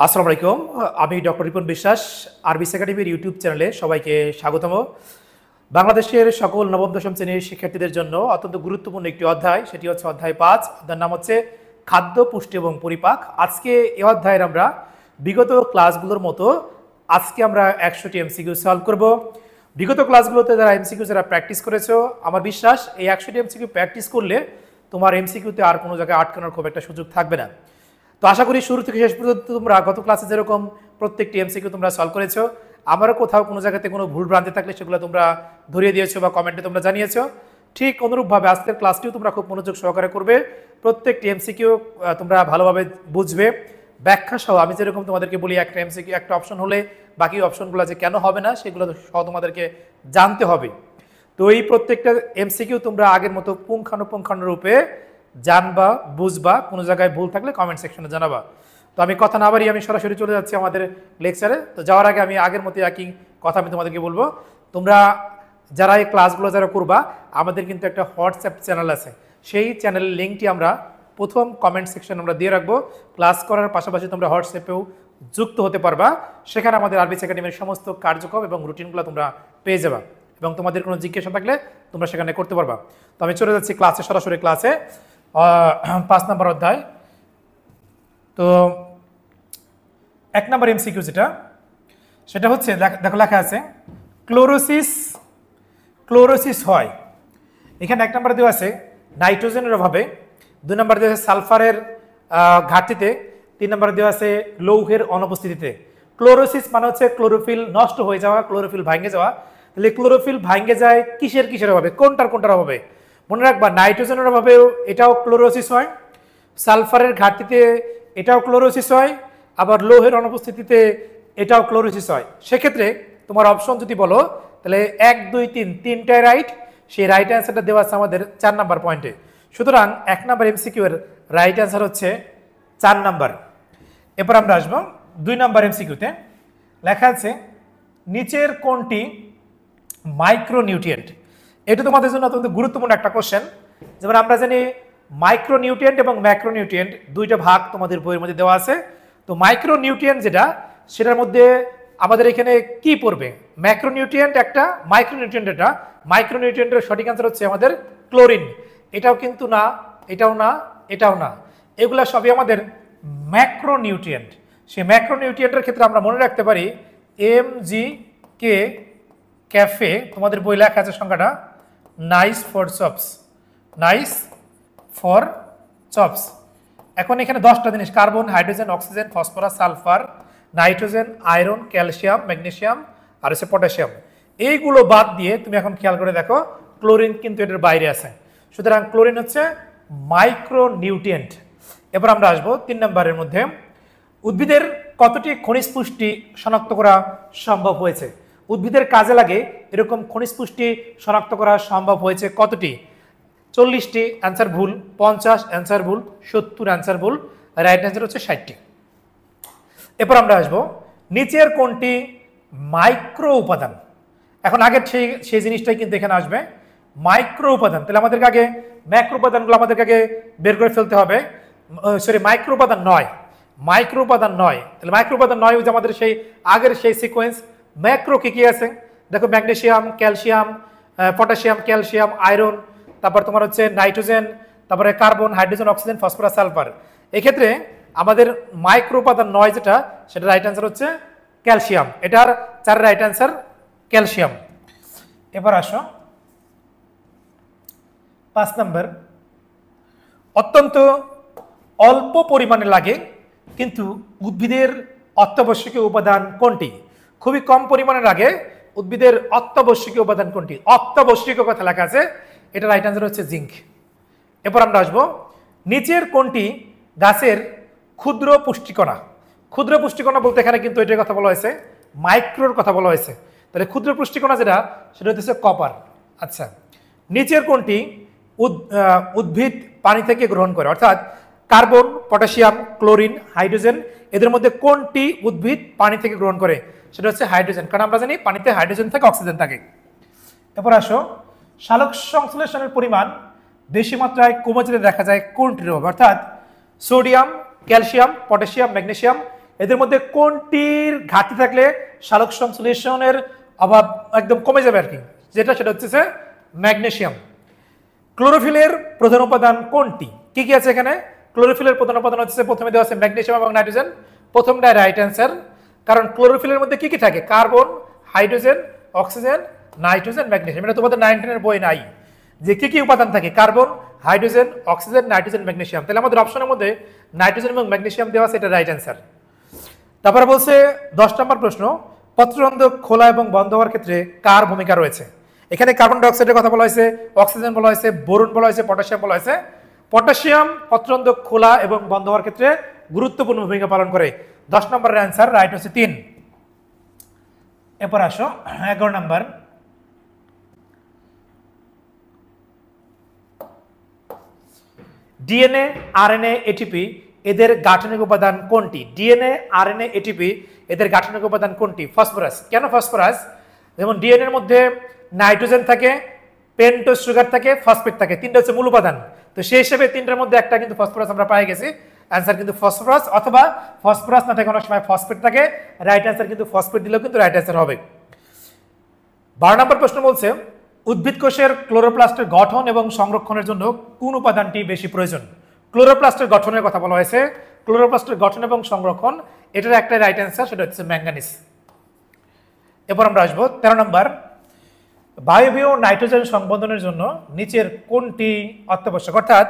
আসসালামু আলাইকুম। আমি ডক্টর রিপন বিশ্বাস আরবিস একাডেমির ইউটিউব চ্যানেলে সবাইকে স্বাগতম। বাংলাদেশের সকল নবম দশম শ্রেণীর শিক্ষার্থীদের জন্য অত্যন্ত গুরুত্বপূর্ণ একটি অধ্যায়, সেটি হচ্ছে অধ্যায় 5। অধ্যায়ের নাম হচ্ছে খাদ্য, পুষ্টি এবং পরিপাক। আজকে এই অধ্যায়ের আমরা বিগত ক্লাসগুলোর মতো আজকে আমরা 100টি এমসিকিউ সলভ করব। বিগত ক্লাসগুলোতে যারা এমসিকিউ যারা প্র্যাকটিস করেছো, আমার বিশ্বাস এই 100টি এমসিকিউ প্র্যাকটিস করলে তোমার এমসিকিউতে আর কোনো জায়গায় আটকানোর খুব একটা সুযোগ থাকবে না। তো আশা করি শুরু থেকে শেষ পর্যন্ত তোমরা গত ক্লাসে যেরকম প্রত্যেকটি এমসিকিউ তোমরা সলভ করেছো, আমারও কোথাও কোনো জায়গাতে কোনো ভুল ভ্রান্তি থাকলে সেগুলো তোমরা ধরিয়ে দিয়েছো বা কমেন্টে তোমরা জানিয়েছো। ঠিক অনুরূপভাবে আজকের ক্লাসটিও তোমরা খুব মনোযোগ সহকারে করবে, প্রত্যেকটি এমসিকিউ তোমরা ভালোভাবে বুঝবে, ব্যাখ্যা সহ। আমি যেরকম তোমাদেরকে বলি একটা এমসিকিউ একটা অপশন হলে বাকি অপশনগুলো যে কেন হবে না সেগুলো সহ তোমাদেরকে জানতে হবে। তো এই প্রত্যেকটা এমসিকিউ তোমরা আগের মতো পুঙ্খানুপুঙ্খানুরূপে জানবা, বুঝবা, কোনো জায়গায় ভুল থাকলে কমেন্ট সেকশনে জানাবা। তো আমি কথা না বাড়িয়ে আমি সরাসরি চলে যাচ্ছি আমাদের লেকচারে। তো যাওয়ার আগে আমি আগের মতো একই কথা আমি তোমাদেরকে বলবো, তোমরা যারা এই ক্লাসগুলো যারা করবা, আমাদের কিন্তু একটা হোয়াটসঅ্যাপ চ্যানেল আছে, সেই চ্যানেলের লিঙ্কটি আমরা প্রথম কমেন্ট সেকশনে আমরা দিয়ে রাখবো। ক্লাস করার পাশাপাশি তোমরা হোয়াটসঅ্যাপেও যুক্ত হতে পারবা, সেখানে আমাদের আরবিস একাডেমির সমস্ত কার্যক্রম এবং রুটিনগুলো তোমরা পেয়ে যাবা, এবং তোমাদের কোনো জিজ্ঞাসা থাকলে তোমরা সেখানে করতে পারবা। তো আমি চলে যাচ্ছি ক্লাসে, সরাসরি ক্লাসে। 5 নম্বর অধ্যায়। তো 1 নম্বর এমসিকিউ সেটা হচ্ছে, দেখো লেখা আছে ক্লোরোসিস হয়। এখানে 1 নম্বরে দেওয়া আছে নাইট্রোজেনের অভাবে, 2 নম্বরে দেওয়া আছে সালফারের ঘাটতিতে, 3 নম্বরে দেওয়া আছে লৌহের অনুপস্থিতিতে। ক্লোরোসিস মানে হচ্ছে ক্লোরোফিল নষ্ট হয়ে যাওয়া, ক্লোরোফিল ভাঙে যাওয়া। তাহলে ক্লোরোফিল ভাঙে যায় কিসের অভাবে, কোনটার অভাবে? মনে রাখবা, নাইট্রোজেনের অভাবেও এটাও ক্লোরোসিস হয়, সালফারের ঘাটতিতে এটাও ক্লোরোসিস হয়, আবার লৌহের অনুপস্থিতিতে এটাও ক্লোরোসিস হয়। সেক্ষেত্রে তোমার অপশন যদি বলো, তাহলে 1, 2, 3 তিনটায় রাইট। সেই রাইট অ্যান্সারটা দেওয়া আছে আমাদের 4 নাম্বার পয়েন্টে। সুতরাং 1 নাম্বার এমসিকিউ এর রাইট অ্যান্সার হচ্ছে 4 নাম্বার। এরপর আমরা আসবো 2 নাম্বার এমসিকিউতে। লেখা আছে নিচের কোনটি মাইক্রোনিউট্রিয়েন্ট? এটা তোমাদের জন্য অত্যন্ত গুরুত্বপূর্ণ একটা কোশ্চেন। যেমন আমরা জানি মাইক্রোনিউট্রিয়েন্ট এবং ম্যাক্রোনিউট্রিয়েন্ট দুইটা ভাগ তোমাদের বইয়ের মধ্যে দেওয়া আছে। তো মাইক্রোনিউট্রিয়েন্ট সেটার মধ্যে আমাদের এখানে কি পড়বে? ম্যাক্রোনিউট্রিয়েন্ট একটা, মাইক্রোনিউট্রিয়েন্ট এটা। মাইক্রোনিউট্রিয়েন্টের সঠিক আনসার হচ্ছে আমাদের ক্লোরিন। এটাও কিন্তু না, এটাও না, এটাও না, এগুলা সবই আমাদের ম্যাক্রোনিউট্রিয়েন্ট। সেই ম্যাক্রোনিউট্রিয়েন্টের ক্ষেত্রে আমরা মনে রাখতে পারি MGK ক্যাফে, তোমাদের বই লেখা আছে সংখ্যাটা, নাইস ফর চপস। এখন এখানে 10টা জিনিস, carbon, hydrogen, oxygen, phosphorus, sulphur, nitrogen, iron, calcium, magnesium আর হচ্ছে পটাশিয়াম। এইগুলো বাদ দিয়ে তুমি এখন খেয়াল করে দেখো, ক্লোরিন কিন্তু এটার বাইরে আছে। সুতরাং ক্লোরিন হচ্ছে মাইক্রোনিউট্রিয়েন্ট। এবার আমরা আসবো 3 নম্বরের মধ্যে, উদ্ভিদের কতটি খনিজ পুষ্টি শনাক্ত করা সম্ভব হয়েছে? উদ্ভিদের কাজে লাগে এরকম খনিজ পুষ্টি শনাক্ত করা সম্ভব হয়েছে কতটি? 40টি অ্যান্সার ভুল, 50 অ্যান্সার ভুল, 70 অ্যান্সার ভুল, রাইট অ্যান্সার হচ্ছে 60টি। এরপর আমরা আসবো নিচের কোনটি মাইক্রো উপাদান? এখন আগের সেই জিনিসটাই কিন্তু এখানে আসবে, মাইক্রো উপাদান। তাহলে আমাদেরকে আগে ম্যাক্রো উপাদানগুলো আমাদেরকে আগে বের করে ফেলতে হবে। মাইক্রো উপাদান নয়। তাহলে মাইক্রো উপাদান নয়, ওই যে আমাদের সেই আগের সেই সিকোয়েন্স। ম্যাক্রো কি আছে দেখো, magnesium, calcium, potassium, calcium, iron, তারপর তোমার হচ্ছে নাইট্রোজেন, তারপরে carbon, hydrogen, oxygen, phosphorus, sulphur. এক্ষেত্রে আমাদের মাইক্রো উপাদান নয় সেটা রাইট অ্যান্সার হচ্ছে ক্যালসিয়াম। এটার 4 রাইট অ্যান্সার ক্যালসিয়াম। এবার আসো 5 নম্বর, অত্যন্ত অল্প পরিমাণে লাগে কিন্তু উদ্ভিদের অত্যাবশ্যকীয় উপাদান কোনটি? খুবই কম পরিমাণে লাগে, উদ্ভিদের অত্যাবশ্যকীয় উপাদান কোনটি? অত্যাবশ্যকীয় কথা লেখা আছে, এটা রাইট অ্যান্সার হচ্ছে জিঙ্ক। এরপর আমরা আসবো নিচের কোনটি গাছের ক্ষুদ্র পুষ্টিকণা? ক্ষুদ্র পুষ্টিকণা বলতে এখানে কিন্তু এটার কথা বলা হয়েছে, মাইক্রোর কথা বলা হয়েছে। তাহলে ক্ষুদ্র পুষ্টিকণা সেটা হচ্ছে কপার। আচ্ছা, নিচের কোনটি উদ্ভিদ পানি থেকে গ্রহণ করে? অর্থাৎ কার্বন, পটাশিয়াম, ক্লোরিন, হাইড্রোজেন, এদের মধ্যে কোনটি উদ্ভিদ পানি থেকে গ্রহণ করে? সেটা হচ্ছে হাইড্রোজেন, কারণ আমরা জানি পানিতে হাইড্রোজেন থাকে, অক্সিজেন থাকে। এরপর আসো সালোক সংশ্লেষণের পরিমাণ বেশি মাত্রায় কমে যেতে দেখা যায় কোনটির অভাবে? অর্থাৎ সোডিয়াম, ক্যালসিয়াম, পটাশিয়াম, ম্যাগনেসিয়াম, এদের মধ্যে কোনটির ঘাটতি থাকলে সালোক সংশ্লেষণের অভাব একদম কমে যাবে আর কি, সেটা হচ্ছে ম্যাগনেসিয়াম। ক্লোরোফিলের প্রধান উপাদান কোনটি? কি কি আছে এখানে? ক্লোরোফিলের প্রধান উপাদান হচ্ছে প্রথমে দেওয়া আছে ম্যাগনেসিয়াম এবং নাইট্রোজেন। প্রথমটা রাইট অ্যান্সার, কারণ ক্লোরোফিলের মধ্যে কি কি থাকে? Carbon, hydrogen, oxygen, nitrogen, magnesium. এটা তোমাদের 9-10 এর বই নাই যে কি কি উপাদান থাকে, carbon, hydrogen, oxygen, nitrogen, magnesium. তাহলে আমাদের অপশনের মধ্যে নাইট্রোজেন এবং ম্যাগনেসিয়াম দেওয়া আছে, এটা রাইট অ্যান্সার। তারপরে বলছে 10 নম্বর প্রশ্ন, পত্ররন্ধ্র খোলা এবং বন্ধ হওয়ার ক্ষেত্রে কার ভূমিকা রয়েছে? এখানে কার্বন ডাইঅক্সাইডের কথা বলা হয়েছে, অক্সিজেন বলা হয়েছে, বোরন বলা হয়েছে, পটাশিয়াম বলা হয়েছে। পটাশিয়াম পত্ররন্ধ্র খোলা এবং বন্ধ হওয়ার ক্ষেত্রে গুরুত্বপূর্ণ ভূমিকা পালন করে। 10 নম্বরের অ্যান্সার রাইট হচ্ছে 3। এরপর আসো 11 নম্বর, ডিএনএ, আরএনএ, এটিপি এদের গাঠনিক উপাদান কোনটি? ডিএনএ, আরএনএ, এটিপি এদের গাঠনিক উপাদান কোনটি? ফসফরাস। কেন ফসফরাস? যেমন ডিএনএ এর মধ্যে নাইট্রোজেন থাকে, পেন্টোজ সুগার থাকে, ফসফেট থাকে, তিনটা হচ্ছে মূল উপাদান। তো সেই হিসেবে তিনটার মধ্যে একটা কিন্তু ফসফরাস আমরা পাই গেছি। অ্যান্সার কিন্তু ফসফরাস, অথবা ফসফরাস না থাকে অনেক সময় ফসফেট থাকে। রাইট অ্যান্সার কিন্তু ফসফেট দিলেও কিন্তু রাইট অ্যান্সার হবে। 12 নম্বর প্রশ্ন বলছে, উদ্ভিদ কোষের ক্লোরোপ্লাস্টের গঠন এবং সংরক্ষণের জন্য কোন উপাদানটি বেশি প্রয়োজন? ক্লোরোপ্লাস্টের গঠনের কথা বলা হয়েছে। ক্লোরোপ্লাস্টের গঠন এবং সংরক্ষণ, এটার একটা রাইট অ্যান্সার, সেটা হচ্ছে ম্যাঙ্গানিজ। এরপর আমরা আসবো 13 নম্বর, বায়বীয় নাইট্রোজেন সংবন্ধনের জন্য নিচের কোনটি অত্যাবশ্যক? অর্থাৎ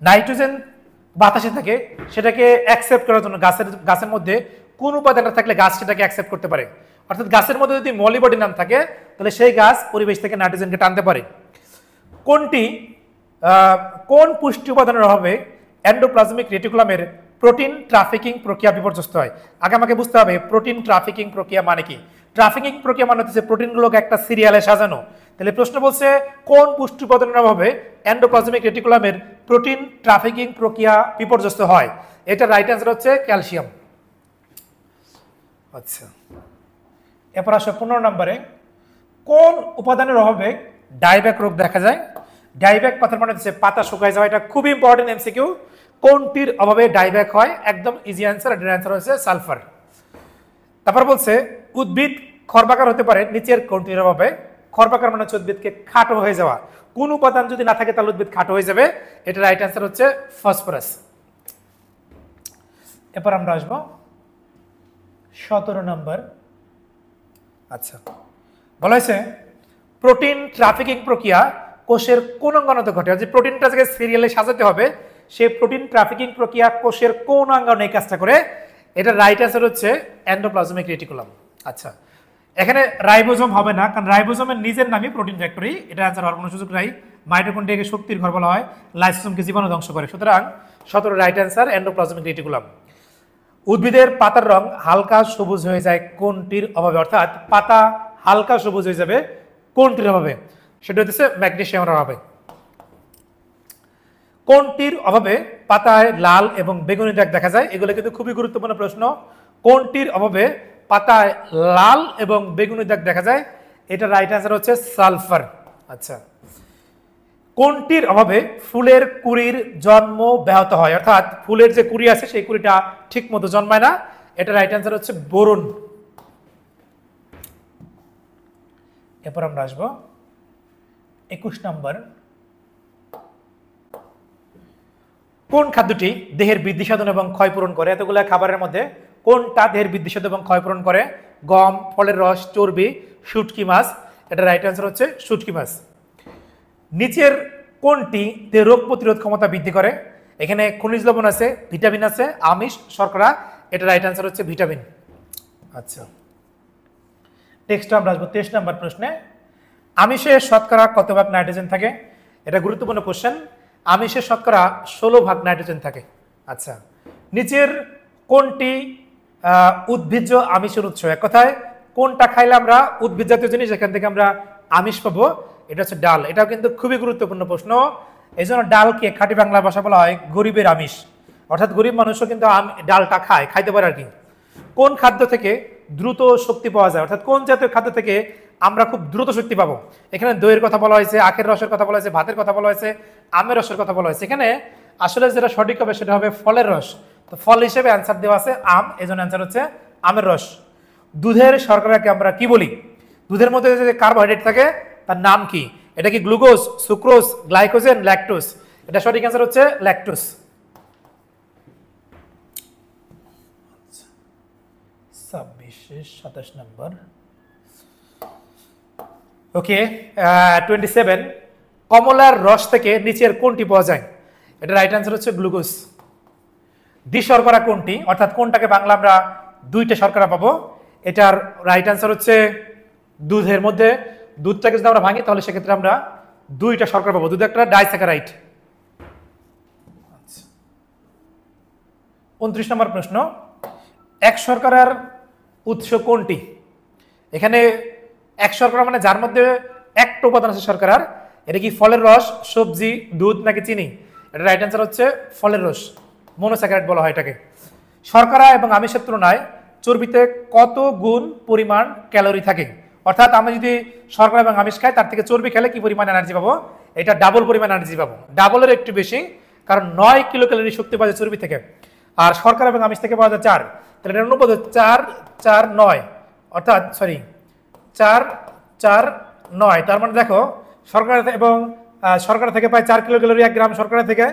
নাইট্রোজেন বাতাসে থাকে, সেটাকে অ্যাকসেপ্ট করার জন্য গাছের মধ্যে কোন উপাদানটা থাকলে গাছ সেটাকে অ্যাকসেপ্ট করতে পারে? অর্থাৎ গাছের মধ্যে যদি মলিবডিনাম থাকে তাহলে সেই গাছ পরিবেশ থেকে নাইট্রোজেনকে টানতে পারে। কোন পুষ্টি উপাদানের অভাবে এন্ডোপ্লাজমিক রেটিকুলামের প্রোটিন ট্রাফিকিং প্রক্রিয়া বিপর্যস্ত হয়? আগে আমাকে বুঝতে হবে প্রোটিন ট্রাফিকিং প্রক্রিয়া মানে কি। ট্রাফিকিং প্রক্রিয়া মানে হচ্ছে প্রোটিনগুলোকে একটা সিরিয়ালে সাজানো। তাহলে প্রশ্ন বলছে কোন পুষ্টি উপাদানের অভাবে এন্ডোপ্লাজমিক রেটিকুলামের প্রোটিন ট্রাফিকিং প্রক্রিয়া বিপর্যস্ত হয়? এটা রাইট অ্যান্সার হচ্ছে ক্যালসিয়াম। আচ্ছা, এরপর আসো 15 নম্বরে, কোন উপাদানের অভাবে ডাইব্যাক রোগ দেখা যায়? ডাইব্যাক কথার মানে হচ্ছে পাতা শুকায় যাওয়া। এটা খুব ইম্পর্টেন্ট এমসিকিউ। কোনটির অভাবে ডাইব্যাক হয়? একদম ইজি অ্যান্সার, এটার অ্যান্সার হচ্ছে সালফার। তারপর বলছে উদ্ভিদ খর্বাকার হতে পারে নিচের কোনটির অভাবে? খর্বাকার মানে হচ্ছে উদ্ভিদকে খাটো হয়ে যাওয়া। কোন উপাদান যদি না থাকে তাহলে উদ্ভিদ খাটো হয়ে যাবে? এটা রাইট অ্যান্সার হচ্ছে ফসফরাস। এরপর আমরা আসবো 17 নম্বর। আচ্ছা, বলা হয়েছে প্রোটিন ট্রাফিকিং প্রক্রিয়া কোষের কোন অঙ্গাণুতে ঘটে? যে প্রোটিনটাকে সিরিয়ালে সাজাতে হবে, সেই প্রোটিন ট্রাফিকিং প্রক্রিয়া কোষের কোন অঙ্গাণু এই কাজটা করে? এটা রাইট অ্যান্সার হচ্ছে এন্ডোপ্লাজমিক রেটিকুলাম। আচ্ছা, এখানে রাইবোজোম হবে না, কারণ রাইবোজোমের নিজের নামই প্রোটিন ফ্যাক্টরি। এটা অ্যান্সার হওয়ার কোনো সুযোগ নাই। মাইটোকন্ড্রিয়াকে শক্তির ঘর বলা হয়, লাইসোসোমকে জীবাণু ধ্বংস করে। সুতরাং 17 রাইট অ্যান্সার এন্ডোপ্লাজমিক রেটিকুলাম। উদ্ভিদের পাতার রং হালকা সবুজ হয়ে যায় কোনটির অভাবে? অর্থাৎ পাতা হালকা সবুজ হয়ে যাবে কোনটির অভাবে? সেটা হচ্ছে ম্যাগনেসিয়ামের অভাবে। কোনটির অভাবে পাতায় লাল এবং বেগুনি দাগ দেখা যায়? এগুলো কিন্তু খুবই গুরুত্বপূর্ণ প্রশ্ন। কোনটির অভাবে পাতায় লাল এবং বেগুনি দাগ দেখা যায়? এটা রাইট অ্যান্সার হচ্ছে সালফার। আচ্ছা, কোনটির অভাবে ফুলের কুঁড়ির জন্ম ব্যাহত হয়? অর্থাৎ ফুলের যে কুঁড়ি আছে সেই কুঁড়িটা ঠিক মতো জন্মায় না। এটা রাইট অ্যান্সার হচ্ছে বোরন। এরপর আমরা আসবো 21 নম্বর, কোন খাদ্যটি দেহের বৃদ্ধি সাধন এবং ক্ষয়পূরণ করে? এতগুলো খাবারের মধ্যে কোনটা দেহের বৃদ্ধি সাধন এবং ক্ষয়পূরণ করে? গম, ফলের রস, চর্বি, শুটকি মাছ। এটা রাইট অ্যান্সার হচ্ছে শুটকি মাছ। নিচের কোনটি দেহের রোগ প্রতিরোধ ক্ষমতা বৃদ্ধি করে? এখানে খনিজ লবণ আছে, ভিটামিন আছে, আমিষ, শর্করা। এটা রাইট অ্যান্সার হচ্ছে ভিটামিন। আচ্ছা, নেক্সট আমরা আসবো 23 নম্বর প্রশ্নে, আমিষে শতকরা কত ভাগ নাইট্রোজেন থাকে? এটা গুরুত্বপূর্ণ কোশ্চেন। আমিষে শতকরা 16 ভাগ নাইট্রোজেন থাকে। আচ্ছা, নিচের কোনটি উদ্ভিজ্জ আমিষের উৎস? এক কথায় কোনটা খাইলে আমরা উদ্ভিদ জাতীয় জিনিস এখান থেকে আমরা আমিষ পাবো? এটা হচ্ছে ডাল। এটাও কিন্তু খুবই গুরুত্বপূর্ণ প্রশ্ন। এই জন্য ডালকে খাঁটি বাংলা ভাষা বলা হয় গরিবের আমিষ। অর্থাৎ গরিব মানুষও কিন্তু ডালটা খাইতে পারে আর কি। কোন খাদ্য থেকে দ্রুত শক্তি পাওয়া যায়? অর্থাৎ কোন জাতীয় খাদ্য থেকে আমরা খুব দ্রুত শক্তি পাবো? এখানে দইয়ের কথা বলা হয়েছে, আখের রসের কথা বলা হয়েছে, ভাতের কথা বলা হয়েছে, আমের রসের কথা বলা হয়েছে। এখানে আসলে যেটা সঠিক হবে সেটা হবে ফলের রস। তো ফল হিসেবে অ্যান্সার দেওয়া আছে আম, এই জন্য অ্যান্সার হচ্ছে আমের রস। দুধের শর্করাকে আমরা কি বলি? দুধের মধ্যে যে কার্বোহাইড্রেট থাকে তার নাম কি? এটা কি গ্লুকোজ, সুক্রোজ, গ্লাইকোজেন, ল্যাকটোজ? এটা সঠিক অ্যান্সার হচ্ছে ল্যাকটোজ। 27 নম্বর। ওকে, 27, কমলার রস থেকে নিচের কোনটি পাওয়া যায়? এটা রাইট অ্যান্সার হচ্ছে গ্লুকোজ। দ্বিশর্করা কোনটি, অর্থাৎ কোনটাকে বাংলা আমরা দুইটা শর্করা পাবো? এটার রাইট অ্যান্সার হচ্ছে দুধের মধ্যে দুধটাকে যদি আমরা ভাঙি তাহলে সেক্ষেত্রে আমরা দুইটা শর্করা পাবো। দুধ একটা ডাইস্যাকারাইড। 29 নম্বর প্রশ্ন, এক শর্করার উৎস কোনটি? এখানে এক শর্করা মানে যার মধ্যে একটা উপাদান আছে শর্করার। এটা কি ফলের রস, সবজি, দুধ নাকি চিনি? এটা রাইট অ্যান্সার হচ্ছে ফলের রস, মনোস্যাকারাইড বলা হয় এটাকে। শর্করা এবং আমিষের তুলনায় চর্বিতে কত গুণ পরিমাণ ক্যালোরি থাকে? অর্থাৎ আমরা যদি শর্করা এবং আমিষ খাই তার থেকে চর্বি খেলে কি পরিমাণ এনার্জি পাবো? এটা ডাবল পরিমাণ এনার্জি পাবো, ডাবলের একটু বেশি, কারণ 9 কিলো ক্যালোরি শক্তি পাওয়া যায় চর্বি থেকে, আর শর্করা এবং আমিষ থেকে পাওয়া যায় 4। তাহলে এর অনুপাত 4 4 9, অর্থাৎ 4 4 9। তার মানে দেখো শর্করা এবং শর্করা থেকে পায় 4 কিলো ক্যালোরি, 1 গ্রাম শর্করা থেকে,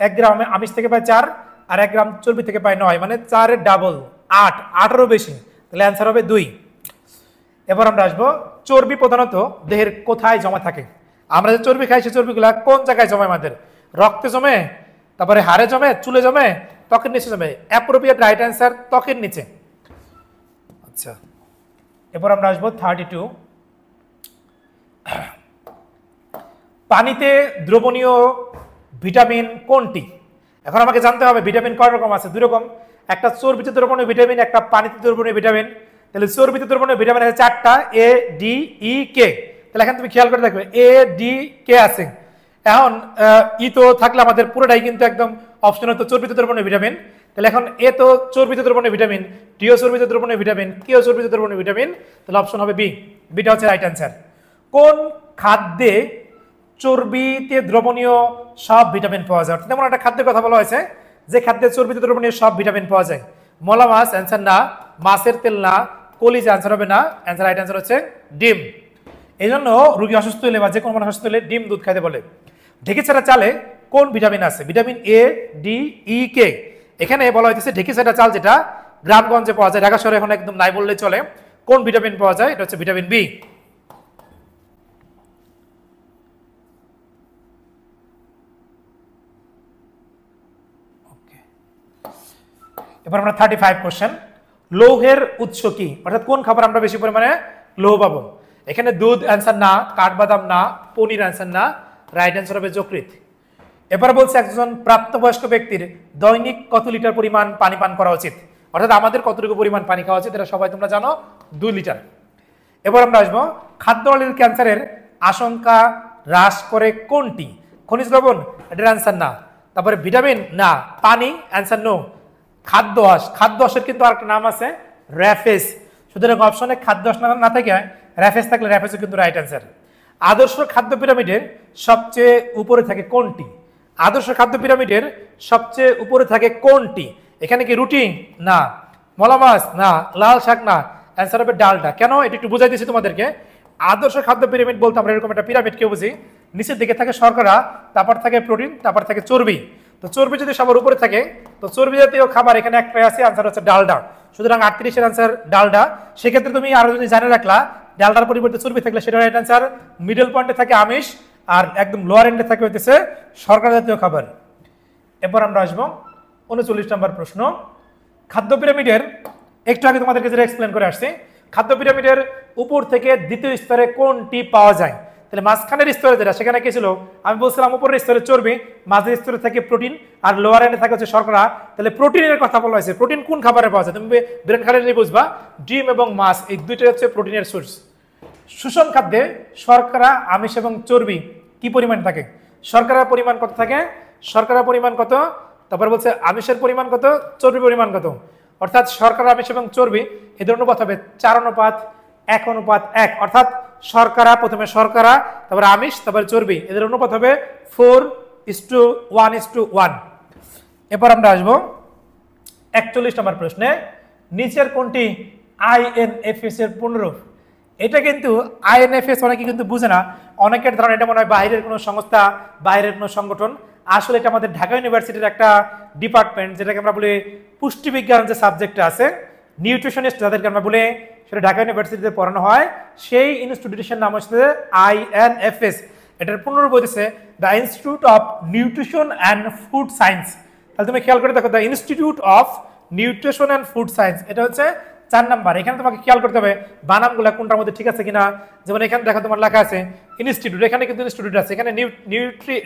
1 গ্রাম আমিষ থেকে পায় 4, আর 1 গ্রাম চর্বি থেকে পায় 9, মানে 4 এর ডাবল 8, 8এরও বেশি। তাহলে অ্যান্সার হবে 2। এবার আমরা আসবো, চর্বি প্রধানত দেহের কোথায় জমা থাকে? আমরা যে চর্বি খাই সেই চর্বিগুলা কোন জায়গায় জমে? আমাদের রক্তে জমে, তারপরে হাড়ে জমে, চুলে জমে, ত্বকের নিচে জমে। অ্যাপ্রোপ্রিয়েট রাইট অ্যান্সার ত্বকের নিচে। আচ্ছা, এবার আমরা আসবো 32, পানিতে দ্রবণীয় ভিটামিন কোনটি? এখন আমাকে জানতে হবে ভিটামিন কয় রকম আছে? 2 রকম, একটা চর্বিতে দ্রবণীয় ভিটামিন, একটা পানিতে দ্রবণীয় ভিটামিন। তাহলে চর্বিতে দ্রবণীয় ভিটামিন আছে 4টা, এ ডি ই কে। তাহলে এখন তুমি খেয়াল করে দেখবে এ ডি কে আছে। এখন ই তো থাকলে আমাদের পুরোটাই কিন্তু একদম অপশন হতো চর্বিতে দ্রবণীয় ভিটামিন। তাহলে এখন এ তো চর্বিতে দ্রবণীয় ভিটামিন, ডিও চর্বিতে দ্রবণীয় ভিটামিন, কেও চর্বিতে দ্রবণীয় ভিটামিন। তাহলে অপশন হবে বি, বিটা হচ্ছে রাইট অ্যান্সার। কোন খাদ্যে চর্বিতে দ্রবণীয় সব ভিটামিন পাওয়া যায়? অর্থাৎ এমন একটা খাদ্যের কথা বলা হয়েছে যে খাদ্যে চর্বিতে দ্রবণীয় সব ভিটামিন পাওয়া যায়। মলা মাছ অ্যান্সার না, মাছের তেল না, কলিজা অ্যান্সার হবে না, অ্যান্সার রাইট অ্যান্সার হচ্ছে ডিম। এই জন্য রোগী অসুস্থ হলে বা যে কোনো মানুষ অসুস্থ হলে ডিম দুধ খাইতে বলে। ঢেঁকি ছাড়া চালে কোন ভিটামিন আছে? ভিটামিন এ ডি ই কে। এখানে বলা হয়েছে ঢেঁকি ছাড়া চাল যেটা গ্রামগঞ্জে পাওয়া যায়, ঢাকা শহরে এখন একদম নাই বললে চলে। কোন ভিটামিন পাওয়া যায়? এটা হচ্ছে ভিটামিন বি। এবার আমরা 35 কোশ্চেন, লৌহের উৎস কি? অর্থাৎ কোন খাবার আমরা বেশি পরিমাণে লৌহ পাবো? এখানে দুধ অ্যান্সার না, কাঠবাদাম না, পনির অ্যান্সার না, রাইট অ্যান্সার হবে যকৃৎ। এবার বলছে একজন প্রাপ্তবয়স্ক ব্যক্তির দৈনিক কত লিটার পরিমাণ পানি পান করা উচিত? অর্থাৎ আমাদের কতটুকু পরিমাণ পানি খাওয়া উচিত? এটা সবাই তোমরা জানো, 2 লিটার। এবার আমরা আসবো, খাদ্যনালীর ক্যান্সারের আশঙ্কা হ্রাস করে কোনটি? খনিজ লবণ, এটার অ্যান্সার না। তারপরে ভিটামিন না, পানি অ্যান্সার নো। খাদ্য আঁশ, খাদ্য আঁশের কিন্তু আরেকটা নাম আছে র্যাফেজ। সুতরাং অপশনে খাদ্য আঁশ না থাকে, র্যাফেজ থাকলে র্যাফেজও কিন্তু রাইট অ্যান্সার। আদর্শ খাদ্য পিরামিডের সবচেয়ে উপরে থাকে কোনটি? আদর্শ খাদ্য পিরামিডের সবচেয়ে উপরে থাকে কোনটি? এখানে কি রুটি না, মলা মাছ না, লাল শাক না, অ্যান্সার হবে ডালটা। কেন? এটা একটু বুঝাই দিচ্ছি তোমাদেরকে। আদর্শ খাদ্য পিরামিড বলতে আমরা এরকম একটা পিরামিডকে বুঝি, নিচের দিকে থাকে শর্করা, তারপর থাকে প্রোটিন, তারপর থাকে চর্বি। তো চর্বি যদি সবার উপরে থাকে তো চর্বি জাতীয় খাবার এখানে একটাই আছে, আনসার হচ্ছে ডালডা। সুতরাং 38-এর আনসার ডালডা। সেক্ষেত্রে তুমি আরো যদি জানে রাখলা ডালডার পরিবর্তে চর্বি থাকলে সেটা রাইট আনসার। মিডল পয়েন্টে থাকে আমিষ, আর একদম লোয়ার এন্ডে থাকে হইতেছে শর্করা জাতীয় খাবার। এরপর আমরা আসবো 39 নম্বর প্রশ্ন, খাদ্য পিরামিডের একটু আগে তোমাদেরকে যেটা এক্সপ্লেন করে আসছি, খাদ্য পিরামিডের উপর থেকে দ্বিতীয় স্তরে কোনটি পাওয়া যায়? তাহলে মাঝখানের স্তরে যেটা সেখানে কি ছিল? আমি বলছিলাম উপরের স্তরে চর্বি, মাঝের স্তরে থাকে প্রোটিন, আর লোয়ার এন্ডে থাকে হচ্ছে শর্করা। তাহলে প্রোটিনের কথা বলা হয়েছে, প্রোটিন কোন খাবারে পাওয়া যায়? তুমি ব্রেন খালি বুঝবা, ডিম এবং মাছ এই দুইটাই হচ্ছে প্রোটিনের সোর্স। সুষম খাদ্যে শর্করা, আমিষ এবং চর্বি কি পরিমাণ থাকে? শর্করার পরিমাণ কত থাকে? শর্করার পরিমাণ কত? তারপর বলছে আমিষের পরিমাণ কত, চর্বির পরিমাণ কত? অর্থাৎ শর্করা, আমিষ এবং চর্বি এদের অনুপাত হবে 4:1:1। অর্থাৎ শর্করা, প্রথমে শর্করা, তারপরে আমিষ, তারপরে চর্বি, এদের অনুপাত হবে 4:1:1। এরপর আমরা আসবো 41 নম্বর প্রশ্নে নিচের কোনটি আইএনএফএস এর পুনরূপ? এটা কিন্তু আইএনএফএস অনেকে কিন্তু বুঝে না, অনেকের ধারণা এটা মনে হয় বাইরের কোনো সংস্থা, বাইরের কোনো সংগঠন। আসলে এটা আমাদের ঢাকা ইউনিভার্সিটির একটা ডিপার্টমেন্ট, যেটাকে আমরা বলি পুষ্টিবিজ্ঞান যে সাবজেক্টটা আছে, নিউট্রিশনিস্ট যাদেরকে আমরা বলি, সেটা ঢাকা ইউনিভার্সিটিতে পড়ানো হয়। সেই ইনস্টিটিউশন নাম হচ্ছে আইএনএফএস। এটার পুনরূপ হচ্ছে the institute of nutrition and food science. তাহলে তুমি খেয়াল করে দেখো, the institute of nutrition and food science, এটা হচ্ছে 4 নাম্বার। এখানে তোমাকে খেয়াল করতে হবে বানামগুলো কোনটার মধ্যে ঠিক আছে কিনা। যেমন এখানে দেখো তোমার লেখা আছে ইনস্টিটিউট, এখানে কিন্তু ইনস্টিটিউট আছে, এখানে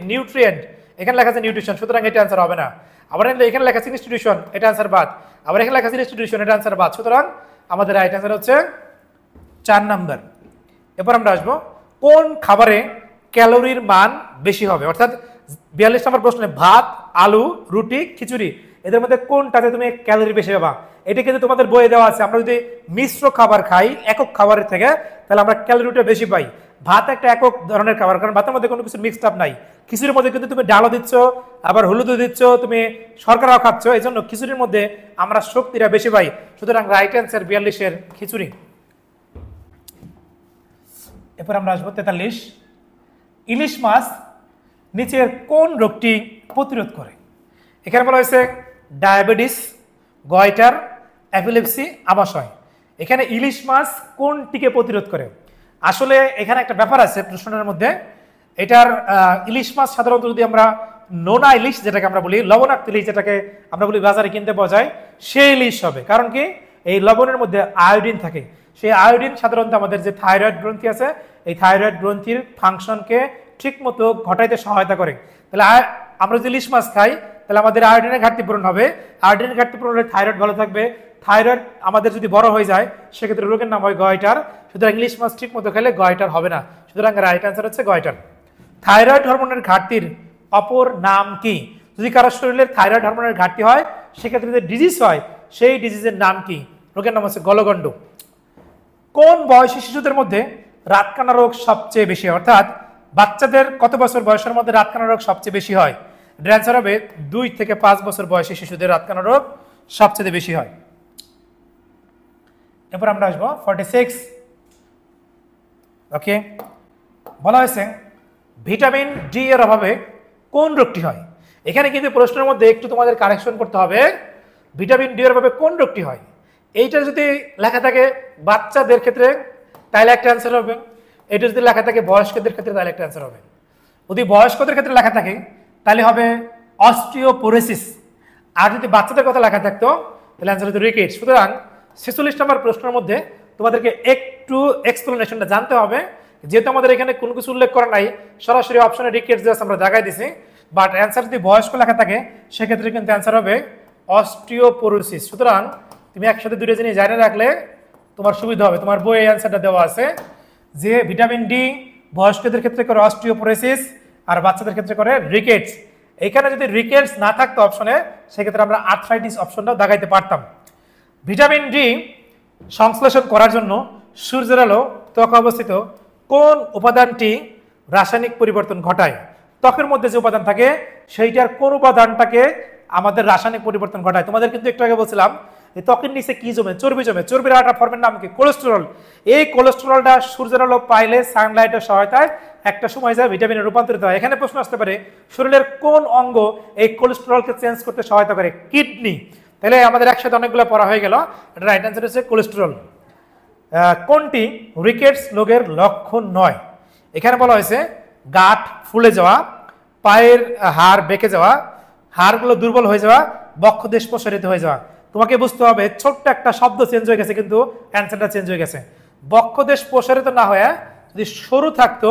নিউট্রিয়েন্ট, এখানে লেখা আছে নিউট্রিশন, সুতরাং এটা অ্যান্সার হবে না। আবার এখানে লেখা আছে ইনস্টিটিউশন, এটা অ্যান্সার বাদ। আবার এখানে লেখা আছে ইনস্টিটিউশন, এটা অ্যান্সার বাদ। সুতরাং আমাদের রাইট অ্যান্সার হচ্ছে 4 নাম্বার। এরপর আমরা আসবো কোন খাবারে ক্যালোরির মান বেশি হবে, অর্থাৎ 42 নম্বর প্রশ্নে ভাত, আলু, রুটি, খিচুড়ি, এদের মধ্যে কোনটাতে তুমি ক্যালোরি বেশি পাবা? এটা কিন্তু তোমাদের বইয়ে দেওয়া আছে। আমরা যদি মিশ্র খাবার খাই একক খাবারের থেকে, তাহলে আমরা ক্যালোরিটা বেশি পাই। ভাত একটা একক ধরনের খাবার, কারণ ভাতের মধ্যে কোনো কিছু মিক্সড আপ নাই। খিচুড়ির মধ্যে কিন্তু তুমি ডালও দিচ্ছ, আবার হলুদও দিচ্ছ, তুমি শর্করাও খাচ্ছ, এই জন্য খিচুড়ির মধ্যে আমরা শক্তিটা বেশি পাই। সুতরাং রাইট অ্যান্সার 42-এর খিচুড়ি। এরপর আমরা আসবো 43। ইলিশ মাছ নিচের কোন রোগটি প্রতিরোধ করে? এখানে বলা হয়েছে ডায়াবেটিস, গয়টার, অ্যাপিলেপসি, আমাশয়। এখানে ইলিশ মাছ কোনটিকে প্রতিরোধ করে? আসলে এখানে একটা ব্যাপার আছে প্রশ্নের মধ্যে। এটার ইলিশ মাছ সাধারণত যদি আমরা নোনা ইলিশ যেটাকে আমরা বলি, লবণাক্ত ইলিশ যেটাকে আমরা বলি বাজারে কিনতে পাওয়া যায়, সেই ইলিশ হবে। কারণ কি, এই লবণের মধ্যে আয়োডিন থাকে। সেই আয়োডিন সাধারণত আমাদের যে থাইরয়েড গ্রন্থি আছে, এই থাইরয়েড গ্রন্থির ফাংশনকে ঠিক মতো ঘটাইতে সহায়তা করে। তাহলে আমরা যদি ইলিশ মাছ খাই, তাহলে আমাদের আয়োডিনের ঘাটতি পূরণ হবে। আয়োডিনের ঘাটতি পূরণ হলে থাইরয়েড ভালো থাকবে। থাইরয়েড আমাদের যদি বড় হয়ে যায়, সেক্ষেত্রে রোগের নাম হয় গয়টার। সুতরাং ইলিশ মাছ ঠিক মতো খেলে গয়টার হবে না। সুতরাং রাইট অ্যান্সার হচ্ছে গয়টার। থাইরয়েড হরমোনের ঘাটতির অপর নাম কি? যদি কারো শরীরে থাইরয়েড হরমোনের ঘাটতি হয়, সেক্ষেত্রে যদি ডিজিজ হয়, সেই ডিজিজের নাম কি? রোগের নাম হচ্ছে গলগণ্ড। কোন বয়সী শিশুদের মধ্যে রাতকানা রোগ সবচেয়ে বেশি, অর্থাৎ বাচ্চাদের কত বছর বয়সের মধ্যে রাতকানা রোগ সবচেয়ে বেশি হয়? এর অ্যান্সার হবে 2 থেকে 5 বছর বয়সী শিশুদের রাতকানা রোগ সবচেয়ে বেশি হয়। এরপর আমরা আসবো 46। ওকে, বলা হয়েছে ভিটামিন ডি এর অভাবে কোন রোগটি হয়? এখানে কিন্তু প্রশ্নের মধ্যে একটু তোমাদের কারেকশন করতে হবে। ভিটামিন ডি এর অভাবে কোন রোগটি হয়, এইটা যদি লেখা থাকে বাচ্চাদের ক্ষেত্রে তাহলে একটা অ্যান্সার হবে। এটা যদি লেখা থাকে বয়স্কদের ক্ষেত্রে তাহলে একটা অ্যান্সার হবে। যদি বয়স্কদের ক্ষেত্রে লেখা থাকে তাহলে হবে অস্টিওপোরোসিস। আর যদি বাচ্চাদের কথা লেখা থাকতো তাহলে অ্যান্সার হতো রিকেটস। সুতরাং 46 নম্বর প্রশ্নের মধ্যে তোমাদেরকে একটু এক্সপ্লেনেশনটা জানতে হবে। যেহেতু আমাদের এখানে কোনো কিছু উল্লেখ করা নাই, সরাসরি অপশনে রিকেটস জাস্ট আমরা জায়গায় দিছি, বাট অ্যান্সার যদি বয়স্ক লেখা থাকে সেক্ষেত্রে কিন্তু অ্যান্সার হবে অস্টিওপোরোসিস। সুতরাং তুমি একসাথে দুটো জিনিস জানিয়ে রাখলে তোমার সুবিধা হবে। তোমার বইয়ে অ্যান্সারটা দেওয়া আছে যে ভিটামিন ডি বয়স্কদের ক্ষেত্রে করে অস্টিওপোরোসিস, আর বাচ্চাদের ক্ষেত্রে করে রিকেটস। এখানে যদি রিকেটস না থাকতো অপশনে, সেক্ষেত্রে আমরা আর্থ্রাইটিস অপশনটাও দেখাইতে পারতাম। ভিটামিন ডি সংশ্লেষণ করার জন্য সূর্যের আলো ত্বকে অবস্থিত কোন উপাদানটি রাসায়নিক পরিবর্তন ঘটায়? ত্বকের মধ্যে যে উপাদান থাকে সেইটার কোন উপাদানটাকে আমাদের রাসায়নিক পরিবর্তন ঘটায়? তোমাদের কিন্তু একটু আগে বলছিলাম এই ত্বকের নিচে কি জমে? চর্বি জমে। চর্বির একটা ফর্মের নাম কি? কোলেস্টেরল। এই কোলেস্টেরলটা সূর্যের আলো পাইলে, সানলাইটের সহায়তায় একটা সময় যায় ভিটামিনে রূপান্তরিত হয়। এখানে প্রশ্ন আসতে পারে শরীরের কোন অঙ্গ এই কোলেস্টেরলকে চেঞ্জ করতে সহায়তা করে? কিডনি। তাহলে আমাদের একসাথে অনেকগুলো পড়া হয়ে গেল। এটা রাইট অ্যান্সার হচ্ছে কোলেস্টেরল। কোনটি রিকেটস রোগের লক্ষণ নয়? এখানে বলা হয়েছে গাঁট ফুলে যাওয়া, পায়ের হাড় বেঁকে যাওয়া, হাড়গুলো দুর্বল হয়ে যাওয়া, বক্ষদেশ প্রসারিত হয়ে যাওয়া। তোমাকে বুঝতে হবে ছোট্ট একটা শব্দ চেঞ্জ হয়ে গেছে, কিন্তু অ্যান্সারটা চেঞ্জ হয়ে গেছে। বক্ষদেশ প্রসারিত না হয়ে যদি সরু থাকতো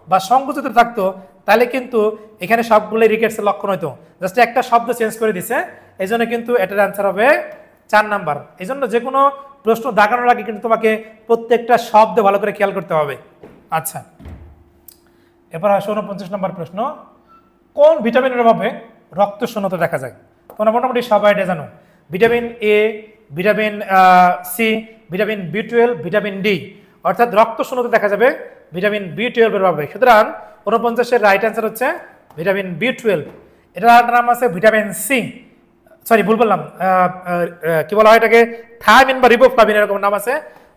বা সংকুচিত থাকতো তাহলে কিন্তু এখানে সবগুলো রিকেটসের লক্ষণ হইতো। জাস্ট একটা শব্দ চেঞ্জ করে দিছে, এই জন্য কিন্তু এটার অ্যান্সার হবে 4 নাম্বার। এই জন্য যে কোনো প্রশ্ন দাগানোর আগে কিন্তু তোমাকে প্রত্যেকটা শব্দ ভালো করে খেয়াল করতে হবে। আচ্ছা, এরপর 49 নম্বর প্রশ্ন, কোন ভিটামিনের অভাবে রক্ত শূন্যতা দেখা যায়? তোমরা মোটামুটি সবাই এটা জানো। Vitamin A, vitamin C, vitamin বি12, ভিটামিন ডি, অর্থাৎ রক্ত শূন্যতা দেখা যাবে ভিটামিন বি12 এর অভাবে। সুতরাং 49-এর রাইট অ্যান্সার হচ্ছে ভিটামিন বি12। এটার নাম আছে ভিটামিন সি। সরি ভুল বললাম, কি বলা হয় এটাকে, থায়ামিন বা রিবোফ্লাভিন এরকম নাম আছে।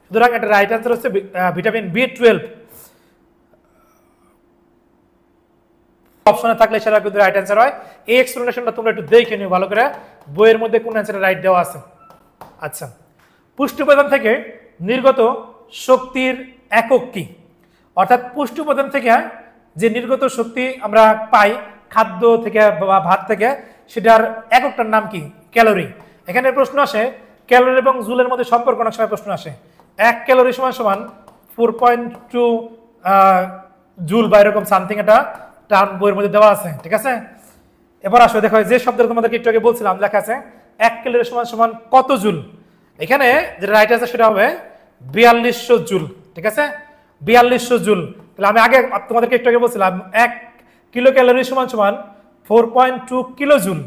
সুতরাং এটা রাইট অ্যান্সার হচ্ছে ভিটামিন বি12। অপশনে থাকলে সেটা কিন্তু রাইট অ্যান্সার হয়। এই এক্সপ্লেনেশনটা তোমরা একটু দেখে নিও ভালো করে, বইয়ের মধ্যে কোন অ্যান্সারে রাইট দেওয়া আছে। আচ্ছা, পুষ্টি উপাদান থেকে নির্গত শক্তির একক কি? অর্থাৎ পুষ্টি উপাদান থেকে যে নির্গত শক্তি আমরা পাই খাদ্য থেকে বা ভাত থেকে, সেটার এককটার নাম কি? ক্যালোরি। এখানে প্রশ্ন আসে ক্যালোরি এবং জুলের মধ্যে সম্পর্ক, অনেক সময় প্রশ্ন আসে 1 ক্যালোরি সমান সমান 4.2 জুল বা এরকম সামথিং একটা টার্ম বইয়ের মধ্যে দেওয়া আছে, ঠিক আছে। এবার আসো দেখো, যে শব্দটা তোমাদেরকে একটু আগে বলছিলাম লেখা আছে 1 ক্যালোরি সমান সমান কত জুল। এখানে যেটা রাইট আছে সেটা হবে 4200 জুল, ঠিক আছে, 4200 জুল। তাহলে আমি আগে তোমাদেরকে একটু আগে বলছিলাম 1 কিলো ক্যালোরি সমান সমান 4.2 কিলো জুল,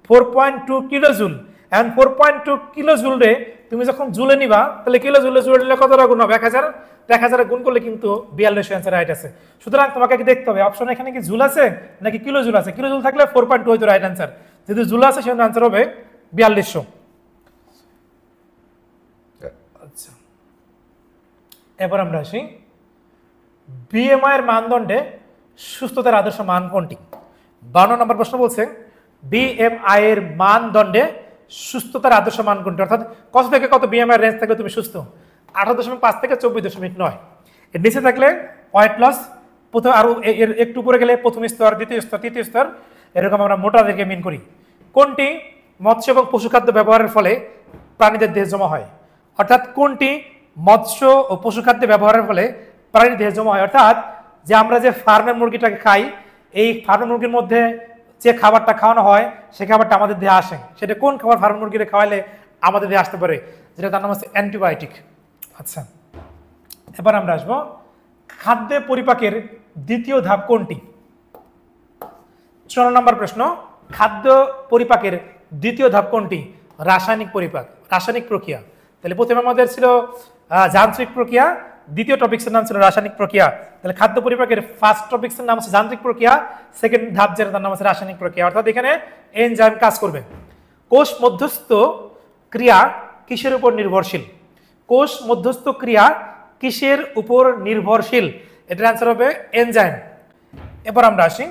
4.2 কিলো জুল। এখন 4.2 কিলো জুল রে তুমি যখন জুলে নিবা, তাহলে কিলো জুলে নিলে কতটা গুণ হবে? 1000, 1000 গুণ করলে কিন্তু 4200 অ্যান্সার রাইট আছে। সুতরাং তোমাকে কি দেখতে হবে অপশন এখানে কি জুল আছে নাকি কিলো জুল আছে। কিলো জুল থাকলে 4.2 হয়তো রাইট অ্যান্সার, যদি জুল আছে সেজন্য অ্যান্সার হবে 4200। আচ্ছা, এবার আমরা আসি বিএমআই এর মানদণ্ডে সুস্থতার আদর্শ মান কোনটি? 52 নম্বর প্রশ্ন বলছে বিএমআই এর মানদণ্ডে সুস্থতার আদর্শ মান কোনটি, অর্থাৎ কত থেকে কত বিএমআই রেঞ্জ থাকলে তুমি সুস্থ? 18.5 থেকে 24.9। এর নিচে থাকলে ওয়েট লস, প্রথম আরো এর একটু উপরে গেলে প্রথম স্তর, দ্বিতীয় স্তর, তৃতীয় স্তর, এরকম আমরা মোটাদেরকে মিন করি। কোনটি মৎস্য এবং পশুখাদ্য ব্যবহারের ফলে প্রাণীদের দেহে জমা হয়? অর্থাৎ কোনটি মৎস্য ও পশুখাদ্য ব্যবহারের ফলে প্রাণীর দেহে জমা হয়? অর্থাৎ যে আমরা যে ফার্মের মুরগিটাকে খাই, এই ফার্মের মুরগির মধ্যে যে খাবারটা খাওয়ানো হয় সেই খাবারটা আমাদের দেহে আসে। সেটা কোন খাবার ফার্মের মুরগিকে খাওয়ালে আমাদের দেহে আসতে পারে? যেটা তার নাম হচ্ছে অ্যান্টিবায়োটিক। আচ্ছা, এবার আমরা আসবো খাদ্যে পরিপাকের দ্বিতীয় ধাপ কোনটি? 14 নম্বর প্রশ্ন, খাদ্য পরিপাকের দ্বিতীয় ধাপ কোনটি? রাসায়নিক পরিপাক, রাসায়নিক প্রক্রিয়া। তাহলে প্রথমে আমাদের ছিল যান্ত্রিক প্রক্রিয়া, দ্বিতীয় টপিক্সের নাম ছিল রাসায়নিক প্রক্রিয়া। তাহলে খাদ্য পরিপাকের ফার্স্ট টপিক্সের নাম হচ্ছে যান্ত্রিক প্রক্রিয়া, সেকেন্ড ধাপ যেটা তার নাম হচ্ছে রাসায়নিক প্রক্রিয়া। অর্থাৎ এখানে এনজাইম কাজ করবে। কোষ মধ্যস্থ ক্রিয়া কিসের উপর নির্ভরশীল? কোষ মধ্যস্থ ক্রিয়া কিসের উপর নির্ভরশীল? এটার অ্যান্সার হবে এনজাইম। এবার আমরা আসি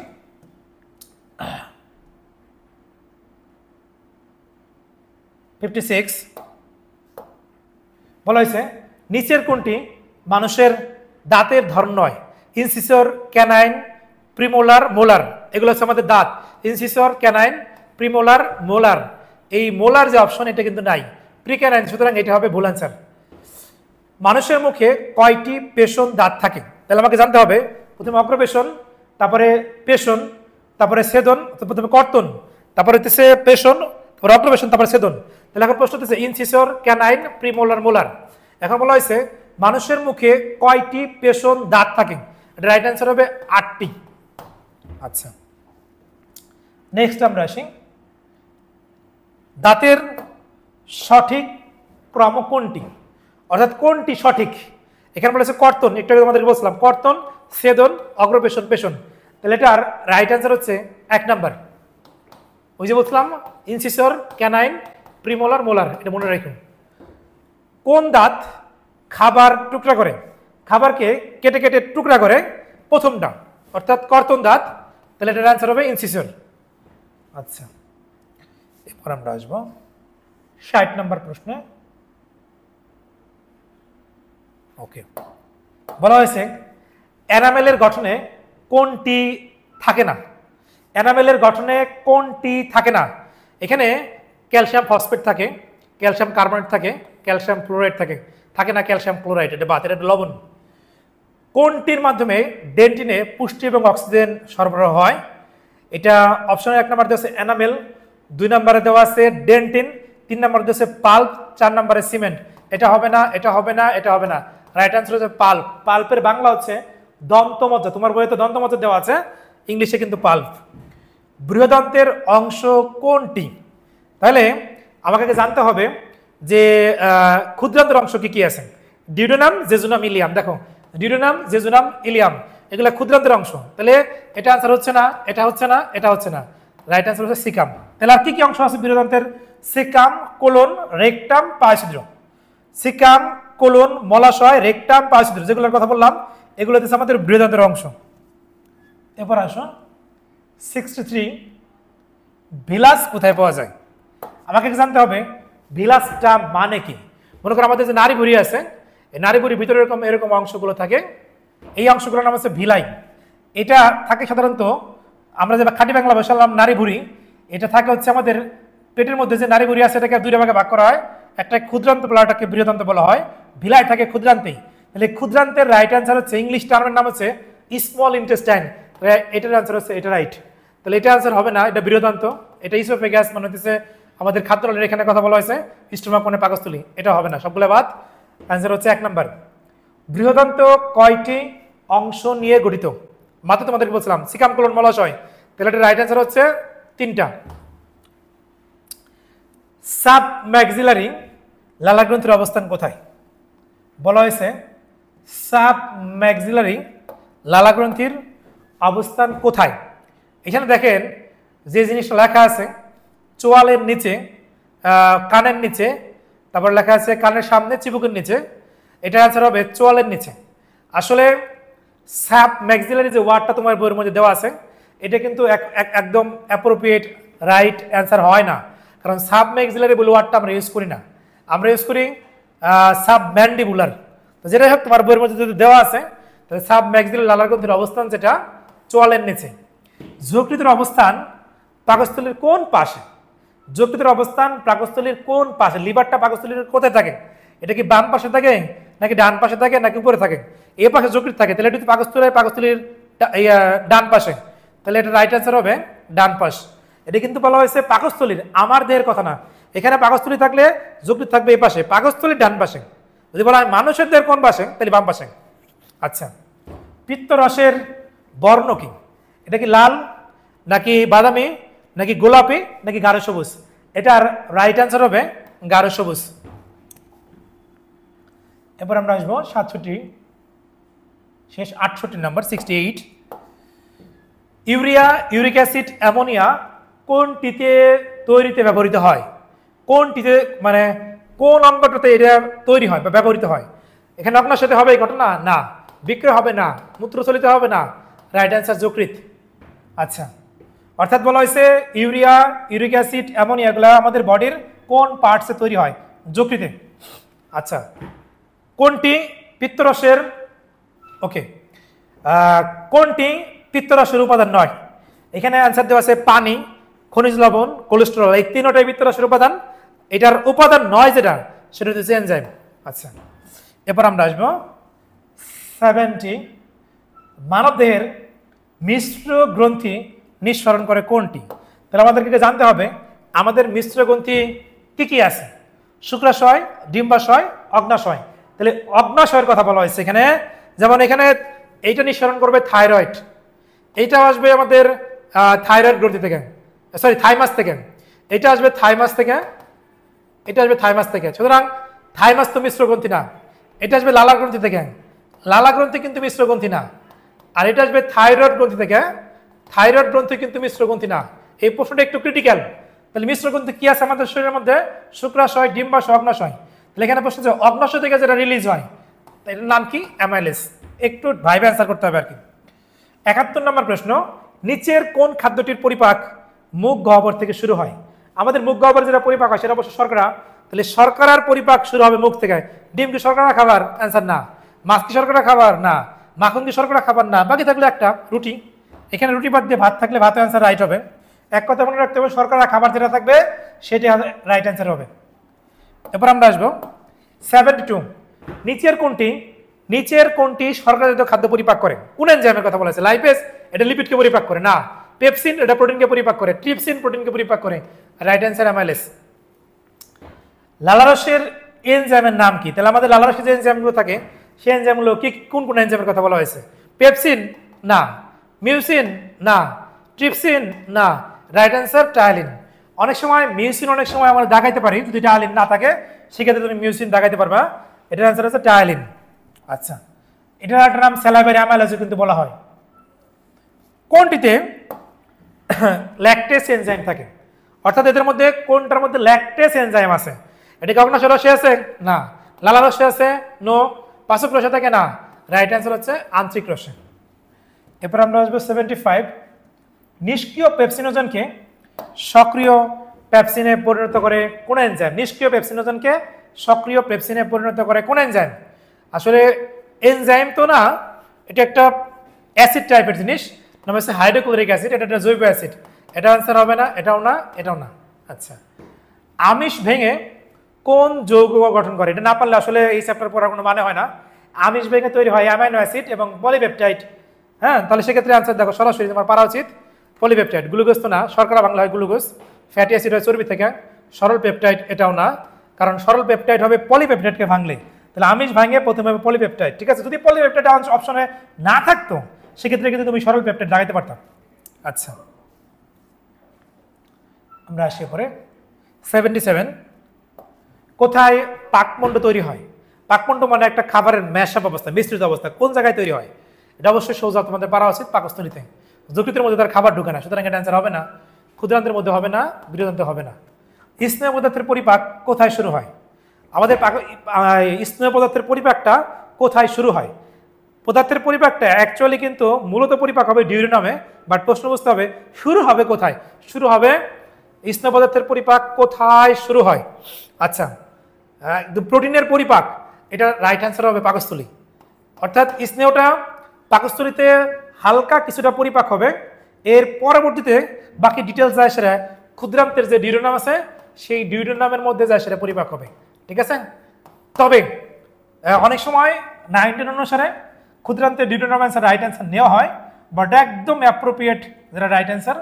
বলা হয়েছে নিচের কোনটি মানুষের দাঁতের ধরন নয়? Incisor, canine, premolar, molar. এগুলো হচ্ছে আমাদের দাঁত। Incisor, canine, premolar, molar. এই মোলার যে অপশন এটা কিন্তু নাই, প্রিক্যানাইন, সুতরাং এটা হবে ভুল অ্যান্সার। মানুষের মুখে কয়টি পেশন দাঁত থাকে? তাহলে আমাকে জানতে হবে প্রথমে অগ্রপেশন, তারপরে পেশন, তারপরে ছেদন, প্রথমে কর্তন, তারপরে হচ্ছে পেশন, তারপরে অগ্রপেশন, তারপরে ছেদন। তাহলে এখন প্রশ্ন হচ্ছে ইনসিসর, ক্যানাইন, প্রিমোলার, মোলার। এখন বলা হয়েছে মানুষের মুখে কয়টি পেশন দাঁত থাকে? রাইট অ্যান্সার হবে 8টি। আচ্ছা, নেক্সট আমরা আসি দাঁতের সঠিক ক্রম কোনটি, অর্থাৎ কোনটি সঠিক? এখানে বলেছে কর্তন, একটু আগে তোমাদের বলছিলাম কর্তন, ছেদন, অগ্রপেশন, পেশন। তাহলে এটার রাইট অ্যান্সার হচ্ছে 1 নাম্বার। ওই যে বলছিলাম ইনসিসর, ক্যানাইন, প্রিমোলার, মোলার, এটা মনে রাখুন। কোন দাঁত খাবার টুকরা করে? খাবারকে কেটে কেটে টুকরা করে প্রথমটা, অর্থাৎ কর্তন দাঁত। তাহলে এটার অ্যান্সার হবে ইনসিসর। আচ্ছা, এরপর আমরা আসবো 60 নম্বর প্রশ্নে। ওকে, বলা হয়েছে এনামেলের গঠনে কোনটি থাকে না? এনামেলের গঠনে কোনটি থাকে না? এখানে ক্যালসিয়াম ফসফেট থাকে, ক্যালসিয়াম কার্বনেট থাকে, ক্যালসিয়াম ফ্লোরাইড থাকে। থাকে না ক্যালসিয়াম ক্লোরাইড, এটা বাত, এটা লবণ। কোনটির মাধ্যমে ডেন্টিনে পুষ্টি এবং অক্সিজেন সরবরাহ হয়? এটা অপশন 1 নম্বর দেওয়া আছে এনামেল, 2 নম্বরে দেওয়া আছে ডেন্টিন, 3 নম্বরে দেওয়া আছে পাল্প, 4 নম্বরে সিমেন্ট। এটা হবে না, এটা হবে না, এটা হবে না। রাইট অ্যান্সার হচ্ছে পাল্প। পাল্পের বাংলা হচ্ছে দন্তমজ্জা। তোমার বইতে দন্তমজ্জা দেওয়া আছে, ইংলিশে কিন্তু পাল্প। বৃহদন্তের অংশ কোনটি? তাহলে আমাকে জানতে হবে যে ক্ষুদ্রান্তের অংশ কি কি আছে। Duodenum, jejunum, Ilium. দেখো ডিউডেনাম, জেজুনাম, ইলিয়াম এগুলা ক্ষুদ্রান্তের অংশ। তাহলে এটা আনসার হচ্ছে না, এটা হচ্ছে না, এটা হচ্ছে না। রাইট আনসার হচ্ছে সিকাম। তাহলে আর কি কি অংশ আছে বৃহদান্তের? সিকাম, কোলন, রেকটাম, পায়ছিদ্র। সিকাম, কোলন, মলাশয়, রেকটাম, পায়ছিদ্র যেগুলোর কথা বললাম এগুলো হচ্ছে আমাদের বৃহদান্তের অংশ। এরপর আসো 63, ভিলাস কোথায় পাওয়া যায়? আমাকে জানতে হবে ভিলাসটা মানে কি। মনে করো আমাদের যে নাড়ি ভুঁড়ি আছে, এই নাড়ি ভুঁড়ির ভিতরে এরকম এরকম অংশগুলো থাকে, এই অংশগুলোর নাম হচ্ছে ভিলাই। এটা থাকে সাধারণত, আমরা যে খাঁটি বাংলা ভাষা বললাম নাড়ি ভুঁড়ি, এটা থাকে হচ্ছে আমাদের পেটের মধ্যে যে নাড়ি ভুঁড়ি আছে এটাকে দুইটা ভাগে ভাগ করা হয়, একটা ক্ষুদ্রান্ত বলা, এটাকে বৃহদান্ত বলা হয়, ভিলাই থাকে ক্ষুদ্রান্তেই। তাহলে ক্ষুদ্রান্তের রাইট অ্যান্সার হচ্ছে, ইংলিশ টার্মের নাম হচ্ছে স্মল ইন্টেস্টাইন, এটার অ্যান্সার হচ্ছে এটা রাইট। তাহলে এটা অ্যান্সার হবে না, এটা বৃহদান্ত, এটা ইসোফেগাস মানে হচ্ছে আমাদের খাদ্যনালীর এখানে কথা বলা হয়েছে, স্টোমাক মানে পাকস্থলী, এটা হবে না, সবগুলো বাদ। অ্যান্সার হচ্ছে 1 নাম্বার। বৃহদান্ত কয়টি অংশ নিয়ে গঠিত? মাত্র তোমাদেরকে বলছিলাম সিকাম, কোলন, মলাশয়, তাহলে এটা রাইট অ্যান্সার হচ্ছে 3টা। সাব ম্যাক্সিলারি লালা গ্রন্থির অবস্থান কোথায়? বলা হয়েছে সাব ম্যাক্সিলারি লালা গ্রন্থির অবস্থান কোথায়। এখানে দেখেন যে জিনিসটা লেখা আছে, চোয়ালের নিচে, কানের নিচে, তারপর লেখা আছে কানের সামনে, চিবুকের নিচে, এটা অ্যান্সার হবে চোয়ালের নিচে। আসলে সাব ম্যাক্সিলারি যে ওয়ার্ডটা তোমার বইয়ের মধ্যে দেওয়া আছে, এটা কিন্তু একদম অ্যাপ্রোপ্রিয়েট রাইট অ্যান্সার হয় না, কারণ সাব ম্যাক্সিলারি বলে ওয়ার্ডটা আমরা ইউজ করি না, আমরা ইউজ করি সাব ম্যান্ডিবুলার। তো যেটাই হোক তোমার বইয়ের মধ্যে যদি দেওয়া আছে, তাহলে সাব ম্যাক্সিলারি লালা গ্রন্থির অবস্থান যেটা চোয়ালের নিচে। যকৃতের অবস্থান পাকস্থলীর কোন পাশে? যকৃতের অবস্থান পাকস্থলীর কোন পাশে? লিভারটা পাকস্থলীর কোথায় থাকে? এটা কি বাম পাশে থাকে নাকি ডান পাশে থাকে নাকি উপরে থাকে? এই পাশে যকৃত থাকে, তাহলে এটা পাকস্থলীর ডান পাশে, তাহলে এটা রাইট অ্যান্সার হবে ডান পাশ। এটা কিন্তু বলা হয়েছে পাকস্থলীর, আমার দেহের কথা না। এখানে পাকস্থলী থাকলে যকৃত থাকবে এই পাশে, পাকস্থলীর ডান পাশে। যদি বলা হয় মানুষের দেহের কোন পাশে, তাহলে বাম পাশে। আচ্ছা, পিত্তরসের বর্ণ কি? এটা কি লাল নাকি বাদামি নাকি গোলাপি নাকি গাঢ় সবুজ? এটার রাইট অ্যান্সার হবে গাঢ় সবুজ। এরপর আমরা আসবো 67, শেষ 68 number 68। Urea, uric acid, ammonia কোনটিতে তৈরিতে ব্যবহৃত হয়? কোনটিতে মানে কোন অঙ্গটাতে এটা তৈরি হয় বা ব্যবহৃত হয়? এখানে আপনার সাথে হবে এই ঘটনা না, বিক্রয় হবে না, মূত্রচলিত হবে না, রাইট অ্যান্সার যকৃত। আচ্ছা, অর্থাৎ বলা হয়েছে ইউরিয়া, ইউরিক অ্যাসিড, অ্যামোনিয়া এগুলো আমাদের বডির কোন পার্টসে তৈরি হয়? যকৃতে। আচ্ছা, কোনটি পিত্তরসের ওকে কোনটি পিত্তরসের উপাদান নয়? এখানে অ্যান্সার দেওয়া আছে পানি, খনিজ লবণ, কোলেস্টেরল, এই তিনটাই পিত্তরসের উপাদান। এটার উপাদান নয় যেটা, সেটা হচ্ছে এনজাইম। আচ্ছা, এরপর আমরা আসবো 70, মানবদেহের মিশ্র গ্রন্থি নিঃসরণ করে কোনটি? তাহলে আমাদেরকে জানতে হবে আমাদের মিশ্র গ্রন্থি কি কি আছে। শুক্রাশয়, ডিম্বাশয়, অগ্নাশয়। তাহলে অগ্নাশয়ের কথা বলা হয়েছে এখানে, যেমন এখানে এইটা নিঃসরণ করবে থাইরয়েড, এইটা আসবে আমাদের থাইরয়েড গ্রন্থি থেকে, সরি থাইমাস থেকে, এটা আসবে থাইমাস থেকে, এটা আসবে থাইমাস থেকে। সুতরাং থাইমাস তো মিশ্র গ্রন্থি না, এটা আসবে লালা গ্রন্থি থেকে, লালা গ্রন্থি কিন্তু মিশ্র গ্রন্থি না। আর এটা আসবে থাইরয়েড গ্রন্থি থেকে, থাইরয়েড গ্রন্থি কিন্তু মিশ্র গ্রন্থি না। এই প্রশ্নটা একটু ক্রিটিক্যাল। তাহলে মিশ্র গ্রন্থি কি আছে আমাদের শরীরের মধ্যে? শুক্রাশয়, ডিম্বাশয়, অগ্নাশয়। তাহলে এখানে প্রশ্ন যে অগ্নাশয় থেকে যেটা রিলিজ হয় এটার নাম কি? অ্যামাইলেস। একটু ভাইবে অ্যান্সার করতে হবে আর কি। 71 নম্বর প্রশ্ন, নিচের কোন খাদ্যটির পরিপাক মুখ গহ্বর থেকে শুরু হয়? আমাদের মুখ গহ্বর যেটা পরিপাক হয় সেটা অবশ্য শর্করা, তাহলে শর্করার পরিপাক শুরু হবে মুখ থেকে। ডিম কি শর্করা খাবার? অ্যান্সার না। মাছ কি শর্করা খাবার? না। মাখন কি শর্করা খাবার? না। বাকি থাকলে একটা রুটি, এখানে রুটি বাদ দিয়ে ভাত থাকলে ভাত অ্যান্সার রাইট হবে। এক কথা মনে রাখতে হবে, শর্করা খাবার যেটা থাকবে সেটা রাইট অ্যান্সার হবে। এরপর আমরা আসবো 72, নিচের কোনটি শর্করাজাত খাদ্য পরিপাক করে? কোন এনজাইমের কথা বলা হয়েছে? লাইপেজ, এটা লিপিডকে পরিপাক করে না। পেপসিন, এটা প্রোটিনকে পরিপাক করে। ট্রিপসিন প্রোটিনকে পরিপাক করে। Right answer amylase. লালারসের এনজাইমের নাম কি? তাহলে আমাদের লালারসের যে এনজাইমগুলো থাকে সেই এনজাইমগুলো কি, কোন কোন এনজাইমের কথা বলা হয়েছে? পেপসিন না, মিউসিন না, ট্রিপসিন না, রাইট অ্যান্সার টায়ালিন। অনেক সময় মিউসিন অনেক সময় আমরা দেখাইতে পারি, যদি টায়ালিন না থাকে সেক্ষেত্রে তুমি মিউসিন দেখাইতে পারবা। এটার অ্যান্সার হচ্ছে টায়ালিন। আচ্ছা, এটার একটা নাম স্যালাইভারি অ্যামাইলেজ কিন্তু বলা হয়। কোনটিতে ল্যাকটেস এনজাইম থাকে? অর্থাৎ এদের মধ্যে কোনটার মধ্যে ল্যাকটেস এনজাইম আছে? এটা কি অগ্নাশয় রসে আছে? না। লালা রসে আছে? নো। পাচক রসে থাকে? না। রাইট অ্যান্সার হচ্ছে আন্ত্রিক রসে। এরপর আমরা আসবো 75। নিষ্ক্রিয় পেপসিনোজনকে সক্রিয় পেপসিনে পরিণত করে কোন এনজাইম? নিষ্ক্রিয় পেপসিনোজনকে সক্রিয় পেপসিনে পরিণত করে কোন এনজাইম? আসলে এনজাইম তো না, এটা একটা অ্যাসিড টাইপের জিনিস, নাম হচ্ছে হাইড্রোক্লোরিক অ্যাসিড। এটা একটা জৈব অ্যাসিড। এটা আনসার হবে না, এটাও না, এটাও না। আচ্ছা, আমিষ ভেঙে কোন যৌগ গঠন করে? এটা না পারলে আসলে এই চ্যাপ্টার পড়ার কোনো মানে হয় না। আমিষ ভেঙে তৈরি হয় অ্যামাইনো অ্যাসিড এবং পলিপেপটাইড। হ্যাঁ, তাহলে সেক্ষেত্রে আনসার দেখো সরাসরি তোমার পারা উচিত পলিপেপটাইড। গ্লুকোজ তো না, শর্করা বাংলা হয় গ্লুকোজ। ফ্যাটি অ্যাসিড হয় চর্বি থেকে। সরল পেপটাইড এটাও না, কারণ সরল পেপটাইড হবে পলিপেপটাইডকে ভাঙলে। তাহলে আমিষ ভাঙে প্রথমে হবে পলিপেপটাইড। ঠিক আছে, যদি পলিপেপটাইড অপশনে না থাকতো সেক্ষেত্রে কিন্তু তুমি সরল পেপটাইড লাগাইতে পারতাম। আচ্ছা, আমরা আসি পরে 77। কোথায় পাকমণ্ড তৈরি হয়? পাকমণ্ড মানে একটা খাবারের ম্যাশআপ অবস্থা, মিশ্রিত অবস্থা। কোন জায়গায় তৈরি হয়? এটা অবশ্যই সোজা তোমাদের পারা উচিত পাকস্থলীতে। যকৃতের মধ্যে তার খাবার ঢুকে না, সুতরাং এটা অ্যান্সার হবে না। ক্ষুদ্রান্তের মধ্যে হবে না, বৃহদান্তে হবে না। স্নেহ পদার্থের পরিপাক কোথায় শুরু হয়? আমাদের স্নেহ পদার্থের পরিপাকটা কোথায় শুরু হয়? পদার্থের পরিপাকটা অ্যাকচুয়ালি কিন্তু মূলত পরিপাক হবে ডিউরেনামে, বাট প্রশ্ন বুঝতে হবে শুরু হবে কোথায়। শুরু হবে স্নেহ পদার্থের পরিপাক কোথায় শুরু হয়? আচ্ছা, প্রোটিনের পরিপাক, এটা রাইট অ্যান্সার হবে পাকস্থলী। অর্থাৎ স্নেহটা পাকস্থলীতে হালকা কিছুটা পরিপাক হবে, এর পরবর্তীতে বাকি ডিটেলস যায় সেটা ক্ষুদ্রান্তের যে ডিউরেনাম আছে সেই ডিউরেনামের মধ্যে যায় সেটা পরিপাক হবে। ঠিক আছে, তবে অনেক সময় 19 অনুসারে ক্ষুদ্রান্তের ডিউরেনাম অ্যান্সার রাইট অ্যান্সার নেওয়া হয়, বাট একদম অ্যাপ্রোপ্রিয়েট যেটা রাইট অ্যান্সার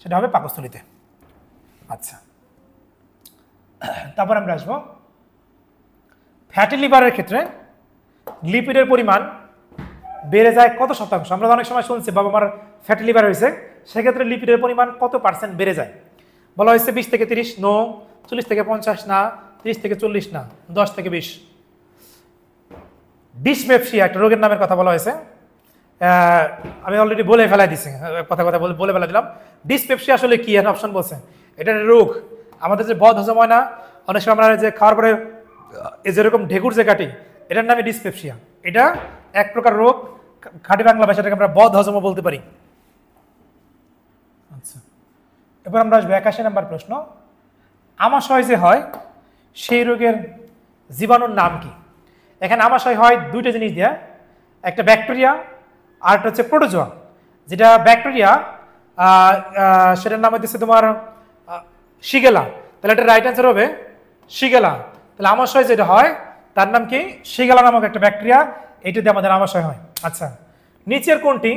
সেটা হবে পাকস্থলীতে। আচ্ছা, তারপর আমরা আসবো ফ্যাটি লিভারের ক্ষেত্রে লিপিডের পরিমাণ বেড়ে যায় কত শতাংশ? আমরা অনেক সময় শুনছি বাবা আমার ফ্যাটি লিভার হয়েছে, সেক্ষেত্রে লিপিডের পরিমাণ কত পার্সেন্ট বেড়ে যায়? বলা হয়েছে 20 থেকে 30, নো। 40 থেকে 50, না। 30 থেকে 40, না। 10 থেকে 20। ডিসপেপসিয়া একটা রোগের নামের কথা বলা হয়েছে। আমি অলরেডি বলে ফেলাই দিছি, কথা বলে ফেলা দিলাম। ডিসপেপসিয়া আসলে কি? অপশন বলছে এটা রোগ। আমাদের যে বদ হজম হয় না অনেক সময়, আমরা যে খাওয়ার পরে যেরকম ঢেকুর যে কাটি, এটার নামে ডিসপেপসিয়া। এটা এক প্রকার রোগ, খাঁটি বাংলা ভাষাটাকে আমরা বদ হজমও বলতে পারি। আচ্ছা, এবার আমরা আসবো 81 নম্বর প্রশ্ন। আমাশয় যে হয় সেই রোগের জীবাণুর নাম কি? এখানে আমাশয় হয় দুইটা জিনিস দিয়া, একটা ব্যাকটেরিয়া আর একটা হচ্ছে প্রোটোজোয়া। যেটা ব্যাকটেরিয়া সেটার নাম হচ্ছে তোমার শিগেলা। তাহলে এটা রাইট অ্যান্সার হবে শিগেলা। তাহলে আমাশয় যেটা হয় তার নাম কি? শিগেলা নামক একটা ব্যাকটেরিয়া, এইটা দিয়ে আমাদের আমাশয় হয়। আচ্ছা, নিচের কোনটি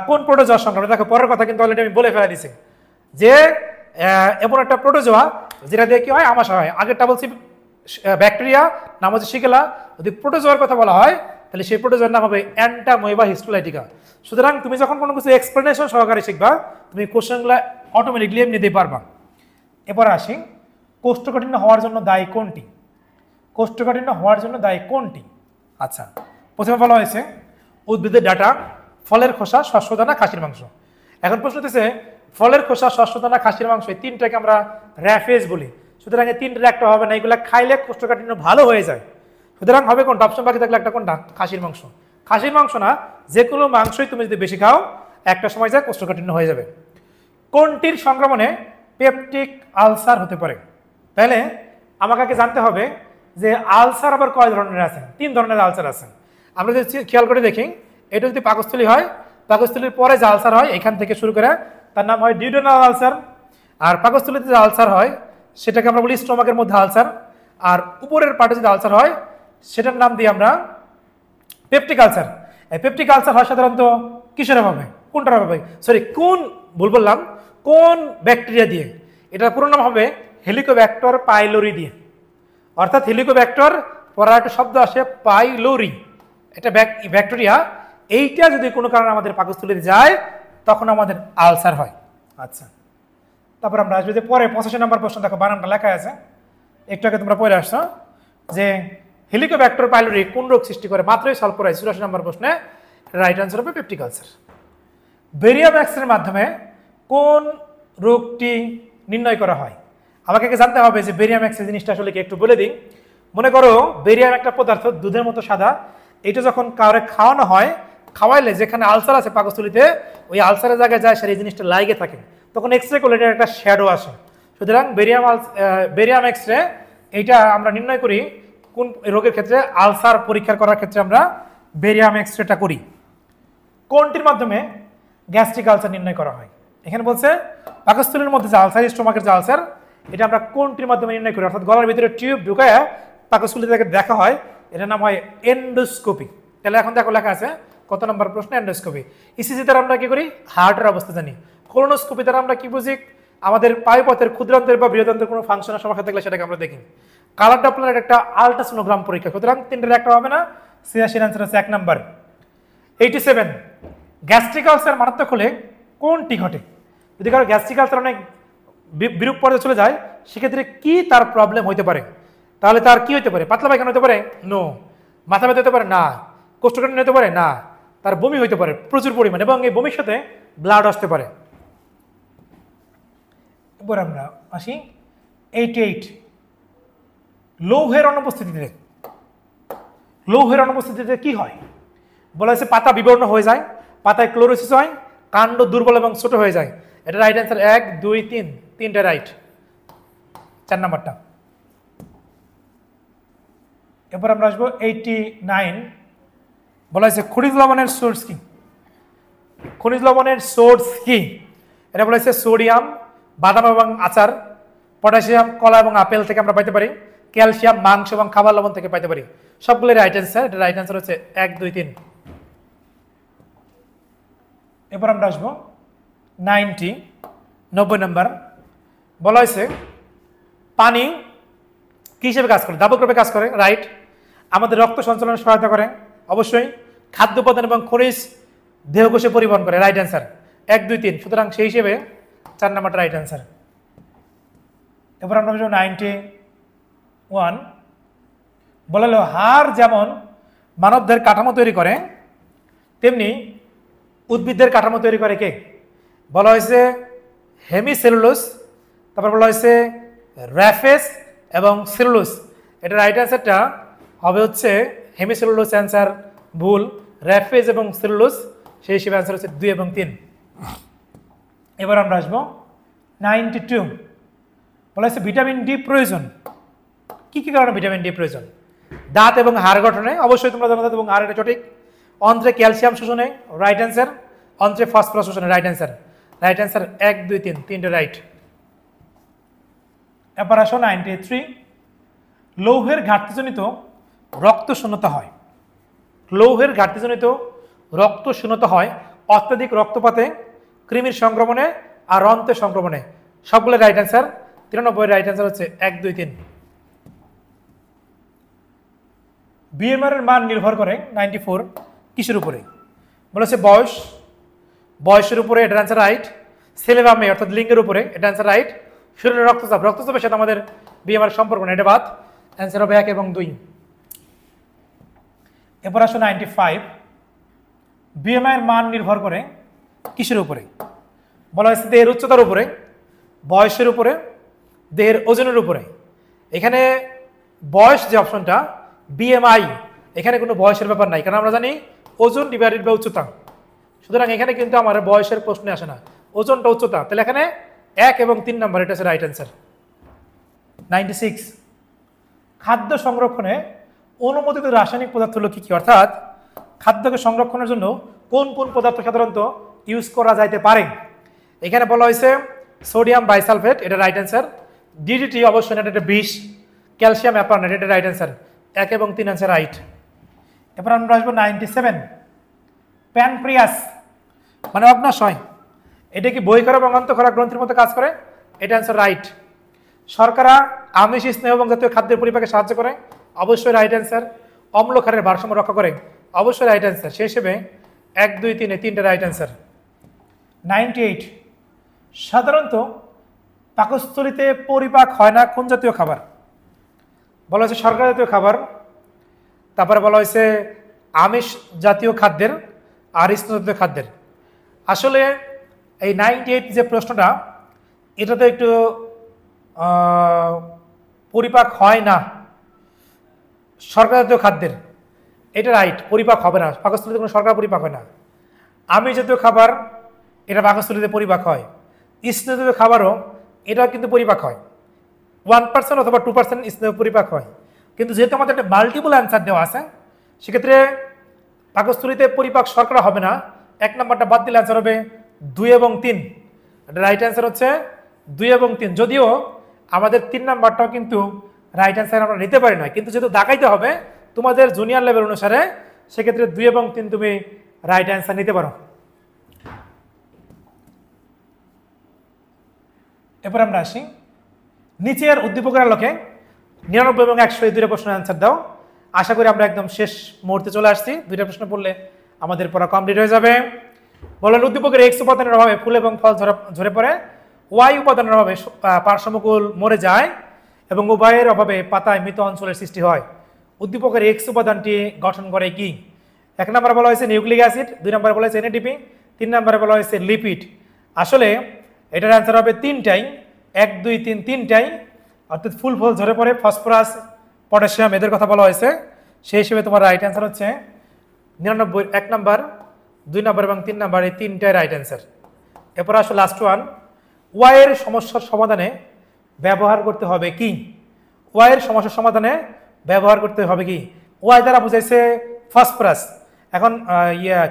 কোন প্রোটোজোয়ার সংক্রমণ? দেখো পরের কথা কিন্তু অলরেডি আমি বলে ফেলা দিছি যে এমন একটা প্রোটোজোয়া যেটা দিয়ে কি হয়? আমাশয় হয়। আগেরটা বলছি ব্যাকটেরিয়া, নাম হচ্ছে শিগেলা। যদি প্রোটোজোয়ার কথা বলা হয় তাহলে সেই প্রোটোজোয়ার নাম হবে অ্যান্টামোয়েবা হিস্টোলাইটিকা। সুতরাং তুমি যখন কোনো কিছু এক্সপ্লেনেশন সহকারে শিখবা, তুমি কোশ্চেনগুলো অটোমেটিকলি এমনি দিতে পারবা। এরপর আসি, কোষ্ঠকাঠিন্য হওয়ার জন্য দায়ী কোনটি? কোষ্ঠকাঠিন্য হওয়ার জন্য দায়ী কোনটি? আচ্ছা, প্রথমে বলা হয়েছে উদ্ভিদের ডাটা, ফলের খোসা, শস্যদানা, খাসির মাংস। এখন প্রশ্ন হচ্ছে ফলের খোসা, শস্যদানা, খাসির মাংস এই তিনটাকে আমরা র্যাফেজ বলি। সুতরাং এই তিনটার একটা হবে না, এগুলা খাইলে কোষ্ঠকাঠিন্য ভালো হয়ে যায়। সুতরাং হবে কোনটা? অপশন বাকি থাকলে একটা কোনটা? খাসির মাংস। খাসির মাংস না, যে কোনো মাংসই তুমি যদি বেশি খাও একটা সময় যায় কোষ্ঠকাঠিন্য হয়ে যাবে। কোনটির সংক্রমণে পেপটিক আলসার হতে পারে? তাহলে আমাকে আগে জানতে হবে যে আলসার আবার কয় ধরনের আছে? 3 ধরনের আলসার আছে। আমরা যদি খেয়াল করে দেখি, এটা যদি পাকস্থলী হয়, পাকস্থলীর পরে যে আলসার হয় এখান থেকে শুরু করে তার নাম হয় ডিউডেনাল আলসার। আর পাকস্থলীতে যে আলসার হয় সেটাকে আমরা বলি স্টোমাকের মধ্যে আলসার। আর উপরের পার্টে যদি আলসার হয় সেটার নাম দিই আমরা পেপটিক আলসার। এই পেপটিক আলসার হয় সাধারণত কিসের অভাবে? কোনটার অভাবে? সরি, কোন ভুল বললাম, কোন ব্যাকটেরিয়া দিয়ে? এটার পুরো নাম হবে হেলিকোব্যাক্টর পাইলোরি দিয়ে। অর্থাৎ হেলিকোব্যাক্টর পরে একটা শব্দ আসে পাইলোরি, এটা ব্যাকটেরিয়া। এইটা যদি কোনো কারণে আমাদের পাকস্থলীতে যায় তখন আমাদের আলসার হয়। আচ্ছা, তারপর আমরা আসবো যে পরে 85 নম্বর প্রশ্ন। দেখো বানানটা লেখা আছে, একটু আগে তোমরা পড়ে আসছো যে হেলিকোব্যাক্টর পাইলোরি কোন রোগ সৃষ্টি করে? মাত্রই সলভ করা 84 নম্বর প্রশ্নে। রাইট আনসার হবে পেপটিক আলসার। বেরিয়াম এক্সের মাধ্যমে কোন রোগটি নির্ণয় করা হয়। আমাকে আগে জানতে হবে যে বেরিয়াম এক্স জিনিসটা আসলে কি, একটু বলে দিই। মনে করো বেরিয়াম একটা পদার্থ দুধের মতো সাদা, এটা যখন কাউরে খাওয়ানো হয়, খাওয়াইলে যেখানে আলসার আছে পাকস্থলীতে, ওই আলসারের জায়গায় যায় সেই জিনিসটা লাইগে থাকে, তখন এক্স রে করলে এটার একটা শ্যাডো আসে। সুতরাং বেরিয়াম এক্স রে এইটা আমরা নির্ণয় করি কোন রোগের ক্ষেত্রে, আলসার পরীক্ষা করার ক্ষেত্রে আমরা বেরিয়াম এক্স রেটা করি। কোনটির মাধ্যমে গ্যাস্ট্রিক আলসার নির্ণয় করা হয়? এখানে বলছে পাকস্থলীর মধ্যে যে আলসার, স্টোমাকের যে আলসার, এটা আমরা কোনটির মাধ্যমে নির্ণয় করি? অর্থাৎ গলার ভিতরে টিউব ঢুকায় পাকস্থলী থেকে দেখা হয়, এটার নাম হয় এন্ডোস্কোপি। তাহলে এখন দেখো লেখা আছে কত নম্বর প্রশ্ন, এন্ডোস্কোপি। ইসিজি দ্বারা আমরা কি করি? হার্টের অবস্থা জানি। কোলোনোস্কোপি দ্বারা আমরা কি বুঝি? আমাদের পায়ুপথের ক্ষুদ্রান্তের বা বৃহদান্তের কোনো ফাংশনের সমস্যা থাকলে সেটাকে আমরা দেখি। কালার ডপলার একটা আল্ট্রাসোনোগ্রাম পরীক্ষা, সুতরাং তিনটের একটা হবে না, 86 আনসার আছে 1 নাম্বার। 87 গ্যাস্ট্রিক আলসার মারাত্মক হলে কোনটি ঘটে? যদি কারো গ্যাস্ট্রিক আলসার অনেক বিরূপ পর্যায়ে চলে যায়, সেক্ষেত্রে কি তার প্রবলেম হইতে পারে? তাহলে তার কি হতে পারে? পাতলা পায়খানা হতে পারে? নো। মাথা ব্যথা হতে পারে? না। কোষ্ঠকাঠিন্য হতে পারে? না। তার বমি হইতে পারে প্রচুর পরিমাণে, এবং এই বমির সাথে ব্লাড আসতে পারে। এবার আমরা আসি 88 লৌহের অনুপস্থিতিতে কি হয়? বলা হয়েছে পাতা বিবর্ণ হয়ে যায়, পাতায় ক্লোরোসিস হয়, কাণ্ড দুর্বল এবং ছোট হয়ে যায়। এটা রাইট অ্যান্সার 1 2 3, তিনটা রাইট। 4 নাম্বারটা। এরপর আমরা আসবো 89 বলা হয়েছে খনিজ লবণের সোর্স কি? খনিজ লবণের সোর্স কি? এটা বলা হয়েছে সোডিয়াম বাদাম এবং আচার, পটাশিয়াম কলা এবং আপেল থেকে আমরা পাইতে পারি, ক্যালসিয়াম মাংস এবং খাবার লবণ থেকে পাইতে পারি। সবগুলো রাইট অ্যান্সার। এটা রাইট অ্যান্সার হচ্ছে 1 2 3। এরপর আমরা আসবো 90 নম্বর। বলা হয়েছে পানি কি হিসেবে কাজ করে? দাবক রূপে কাজ করে, রাইট। আমাদের রক্ত সঞ্চালনে সহায়তা করে, অবশ্যই। খাদ্য উপাদান এবং খনিজ দেহকোষে পরিবহন করে, রাইট অ্যান্সার 1 2 3। সুতরাং সেই হিসেবে 4 নাম্বারটা রাইট অ্যান্সার। এবার আমরা 91 বলা হলো হাড় যেমন মানবদের কাঠামো তৈরি করে, তেমনি উদ্ভিদদের কাঠামো তৈরি করে কে? বলা হয়েছে হেমিসেলুলোস, তারপর বলা হয়েছে র্যাফেস এবং সেলুলোস। এটা রাইট অ্যান্সারটা হবে হচ্ছে হেমিসেলুলোস, অ্যান্সার ভুল। র্যাফেস এবং সেলুলোস, সেই হিসেবে অ্যান্সার হচ্ছে 2 এবং 3। এবার আমরা আসবো 92 বলা হয়েছে ভিটামিন ডি প্রয়োজন। কি কি কারণে ভিটামিন ডি প্রয়োজন? দাঁত এবং হাড় গঠনে, অবশ্যই তোমরা জানো দাঁত এবং হাড়, এটা সঠিক। অন্ত্রে ক্যালসিয়াম শোষণে, রাইট অ্যান্সার। অন্ত্রে ফসফরাস শোষণে, রাইট অ্যান্সার। রাইট অ্যান্সার 1 2 3, তিনটে রাইট। এবার আসো 93 লৌহের ঘাটতিজনিত রক্ত শূন্যতা হয়। লৌহের ঘাটতিজনিত রক্ত শূন্যতা হয় অত্যাধিক রক্তপাতে, কৃমির সংক্রমণে আর অন্ত্রের সংক্রমণে। সবগুলো রাইট অ্যান্সার। 93 রাইট অ্যান্সার হচ্ছে 1 2 3। বিএমআর এর মান নির্ভর করে 94 কিসের উপরে? বলেছে বয়সের উপরে, এটা অ্যান্সার রাইট। ছেলে বা মেয়ে অর্থাৎ লিঙ্গের উপরে, এটা অ্যান্সার রাইট। শরীরের রক্তচাপের সাথে আমাদের বিএমআর সম্পর্ক না, এটা বাদ। অ্যান্সার হবে 1 এবং 2। এরপর আসো 95 বিএমআই এর মান নির্ভর করে কিসের উপরে? বলা হয়েছে দেহের উচ্চতার উপরে, বয়সের উপরে, দেহের ওজনের উপরে। এখানে বয়স যে অপশনটা বিএমআই, এখানে কোনো বয়সের ব্যাপার নাই, কারণ আমরা জানি ওজন ডিভাইডেড বাই উচ্চতা। সুতরাং এখানে কিন্তু আমার বয়সের প্রশ্নে আসে না, ওজনটা উচ্চতা। তাহলে এখানে 1 এবং 3 নাম্বার, এটা হচ্ছে রাইট অ্যান্সার। 96 খাদ্য সংরক্ষণে অনুমোদিত রাসায়নিক পদার্থ হলো কি কি? অর্থাৎ খাদ্যকে সংরক্ষণের জন্য কোন কোন পদার্থ সাধারণত ইউজ করা যাইতে পারে? এখানে বলা হয়েছে সোডিয়াম বাইসালফেট, এটা রাইট অ্যান্সার। ডিডিটি অবশ্যই এটা বিষ। ক্যালসিয়াম অ্যাপারনেট, এটা রাইট অ্যান্সার। 1 এবং 3 অ্যান্সার রাইট। এরপর আমরা আসবো 97 প্যানক্রিয়াস মানে অগ্নাশয়, এটা কি বহিঃক্ষরা এবং অন্তঃক্ষরা গ্রন্থির মতো কাজ করে? এটা অ্যান্সার রাইট। শর্করা আমিষ, স্নেহ এবং জাতীয় খাদ্যের পরিপাকে সাহায্য করে, অবশ্যই রাইট অ্যান্সার। অম্লক্ষারের ভারসাম্য রক্ষা করে, অবশ্যই রাইট অ্যান্সার। সেই হিসেবে 1 2 3 তিনটে রাইট অ্যান্সার। 98 সাধারণত পাকস্থলীতে পরিপাক হয় না কোন জাতীয় খাবার? বলা হয়েছে শর্করা জাতীয় খাবার, তারপরে বলা হয়েছে আমিষ জাতীয় খাদ্যের আর স্নেহ জাতীয় খাদ্যের। আসলে এই 98 যে প্রশ্নটা, এটাতে একটু পরিপাক হয় না শর্করা জাতীয় খাদ্যের, এটা রাইট, পরিপাক হবে না, পাকস্থলীতে কোনো শর্করা পরিপাক হয় না। আমিষ জাতীয় খাবার এটা পাকস্থলীতে পরিপাক হয়। স্নেহ জাতীয় খাবারও এটা কিন্তু পরিপাক হয়, 1% অথবা 2% স্নেহ পরিপাক হয়। কিন্তু যেহেতু আমাদের একটা মাল্টিপল অ্যান্সার দেওয়া আছে, সেক্ষেত্রে পাকস্থলীতে পরিপাক শর্করা হবে না। 1 নম্বরটা বাদ দিলে অ্যান্সার হবে 2 এবং 3। রাইট অ্যান্সার হচ্ছে 2 এবং 3। যদিও আমাদের 3 নাম্বারটাও কিন্তু রাইট অ্যান্সার আমরা নিতে পারি না, কিন্তু যেহেতু দেখাইতে হবে তোমাদের জুনিয়র লেভেল অনুসারে, সেক্ষেত্রে 2 এবং 3 তুমি রাইট অ্যান্সার নিতে পারো। এরপর আমরা আসি, নিচের উদ্দীপকের আলোকে 99 এবং 100 এই দুইটা প্রশ্নের অ্যান্সার দাও। আশা করি আমরা একদম শেষ মুহূর্তে চলে আসছি, দুইটা প্রশ্ন পড়লে আমাদের পড়া কমপ্লিট হয়ে যাবে। বলেন উদ্দীপকের এক্স উপাদানের অভাবে ফুল এবং ফল ঝরে পড়ে, ওয়াই উপাদানের অভাবে পার্শ্বমুকুল মরে যায় এবং উভয়ের অভাবে পাতায় মৃত অঞ্চলের সৃষ্টি হয়। উদ্দীপকের এক্স উপাদানটি গঠন করে কি? 1 নম্বরে বলা হয়েছে নিউক্লিক অ্যাসিড, 2 নম্বরে বলা হয়েছে এনএডিপি, 3 নম্বরে বলা হয়েছে লিপিড। আসলে এটার অ্যান্সার হবে 3টাই, 1 2 3 3টাই, অর্থাৎ ফুল ফল ঝরে পড়ে, ফসফরাস, পটাশিয়াম এদের কথা বলা হয়েছে। সেই হিসেবে তোমার রাইট অ্যান্সার হচ্ছে 99, 1 নম্বর, 2 নম্বর এবং 3 নম্বর, এই 3টাই রাইট অ্যান্সার। এরপর আসো লাস্ট ওয়ান, ওয়াইয়ের সমস্যার সমাধানে ব্যবহার করতে হবে কি? ওয়াইয়ের সমস্যার সমাধানে ব্যবহার করতে হবে কি? ওয়াই দ্বারা বুঝাইছে ফসফরাস, এখন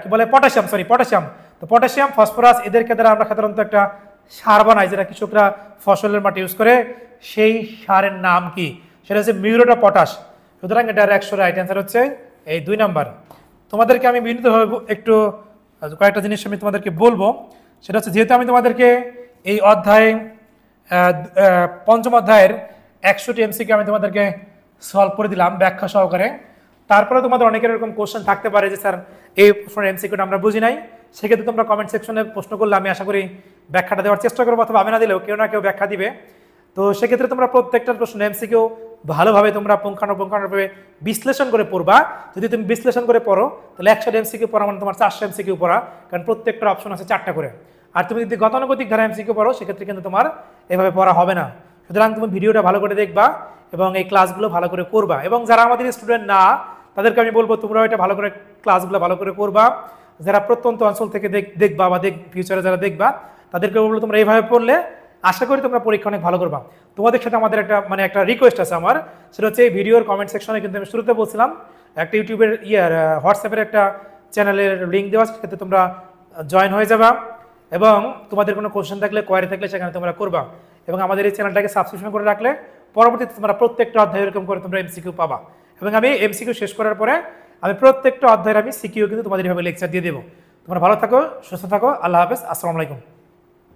কি বলে পটাশিয়াম, পটাশিয়াম। তো পটাশিয়াম, ফসফরাস এদেরকে দ্বারা আমরা সাধারণত একটা সার বানাই, যেটা কৃষকরা ফসলের মাটি ইউজ করে। সেই সারের নাম কি? সেটা হচ্ছে মিউরেট অফ পটাশ। সুতরাং এটার 100 রাইট অ্যান্সার হচ্ছে এই 2 নম্বর। তোমাদেরকে আমি বিনীতভাবে একটু কয়েকটা জিনিস আমি তোমাদেরকে বলবো। সেটা হচ্ছে, যেহেতু আমি তোমাদেরকে এই অধ্যায় 5ম অধ্যায়ের 100টি এমসিকিউ আমি তোমাদেরকে সলভ করে দিলাম ব্যাখ্যা সহকারে, তারপরে তোমাদের অনেকের এরকম কোশ্চেন থাকতে পারে যে স্যার এই প্রশ্নের এমসিকিউটা আমরা বুঝি নাই। সেক্ষেত্রে তোমরা কমেন্ট সেকশনে প্রশ্ন করলে আমি আশা করি ব্যাখ্যাটা দেওয়ার চেষ্টা করবো, অথবা আমি না দিলেও কেউ না কেউ ব্যাখ্যা দিবে। তো সেক্ষেত্রে তোমরা প্রত্যেকটা প্রশ্ন এমসিকিউ ভালোভাবে তোমরা পুঙ্খানুপুঙ্খানুভাবে বিশ্লেষণ করে পড়বা। যদি তুমি বিশ্লেষণ করে পড়ো তাহলে 100 এমসিকিউ পড়া মানে তোমার 400 এমসিকিউ পড়া, কারণ প্রত্যেকটার অপশন আছে 4টা করে। আর তুমি যদি গতানুগতিক ধারা এমসিকিউ পড়ো সেক্ষেত্রে কিন্তু তোমার এভাবে পড়া হবে না। সুতরাং তুমি ভিডিওটা ভালো করে দেখবা এবং এই ক্লাসগুলো ভালো করে করবা। এবং যারা আমাদের স্টুডেন্ট না তাদেরকে আমি বলবো তোমরাও এটা ভালো করে ক্লাসগুলো ভালো করে করবা। যারা প্রত্যন্ত অঞ্চল থেকে দেখবা বা ফিউচারে যারা দেখবা তাদেরকে বলবো তোমরা এইভাবে পড়লে আশা করি তোমরা পরীক্ষা অনেক ভালো করবা। তোমাদের সাথে আমাদের একটা রিকোয়েস্ট আছে আমার, সেটা হচ্ছে এই ভিডিওর কমেন্ট সেকশনে কিন্তু আমি শুরুতে বলছিলাম একটা ইউটিউবের হোয়াটসঅ্যাপের একটা চ্যানেলের লিঙ্ক দেওয়া, সেক্ষেত্রে তোমরা জয়েন হয়ে যাবা এবং তোমাদের কোনো কোশ্চেন থাকলে, কোয়ারি থাকলে সেখানে তোমরা করবা। এবং আমাদের এই চ্যানেলটাকে সাবস্ক্রিপশন করে রাখলে পরবর্তীতে তোমরা প্রত্যেকটা অধ্যায় এরকম করে তোমরা এমসিকিউ পাবা। এবং আমি এমসিকিউ শেষ করার পরে আমি প্রত্যেকটা অধ্যায়ের আমি সিকিউ কিন্তু তোমাদের এভাবে লেকচার দিয়ে দেবো। তোমরা ভালো থাকো, সুস্থ থাকো, আল্লাহ হাফেজ, আসসালামু আলাইকুম।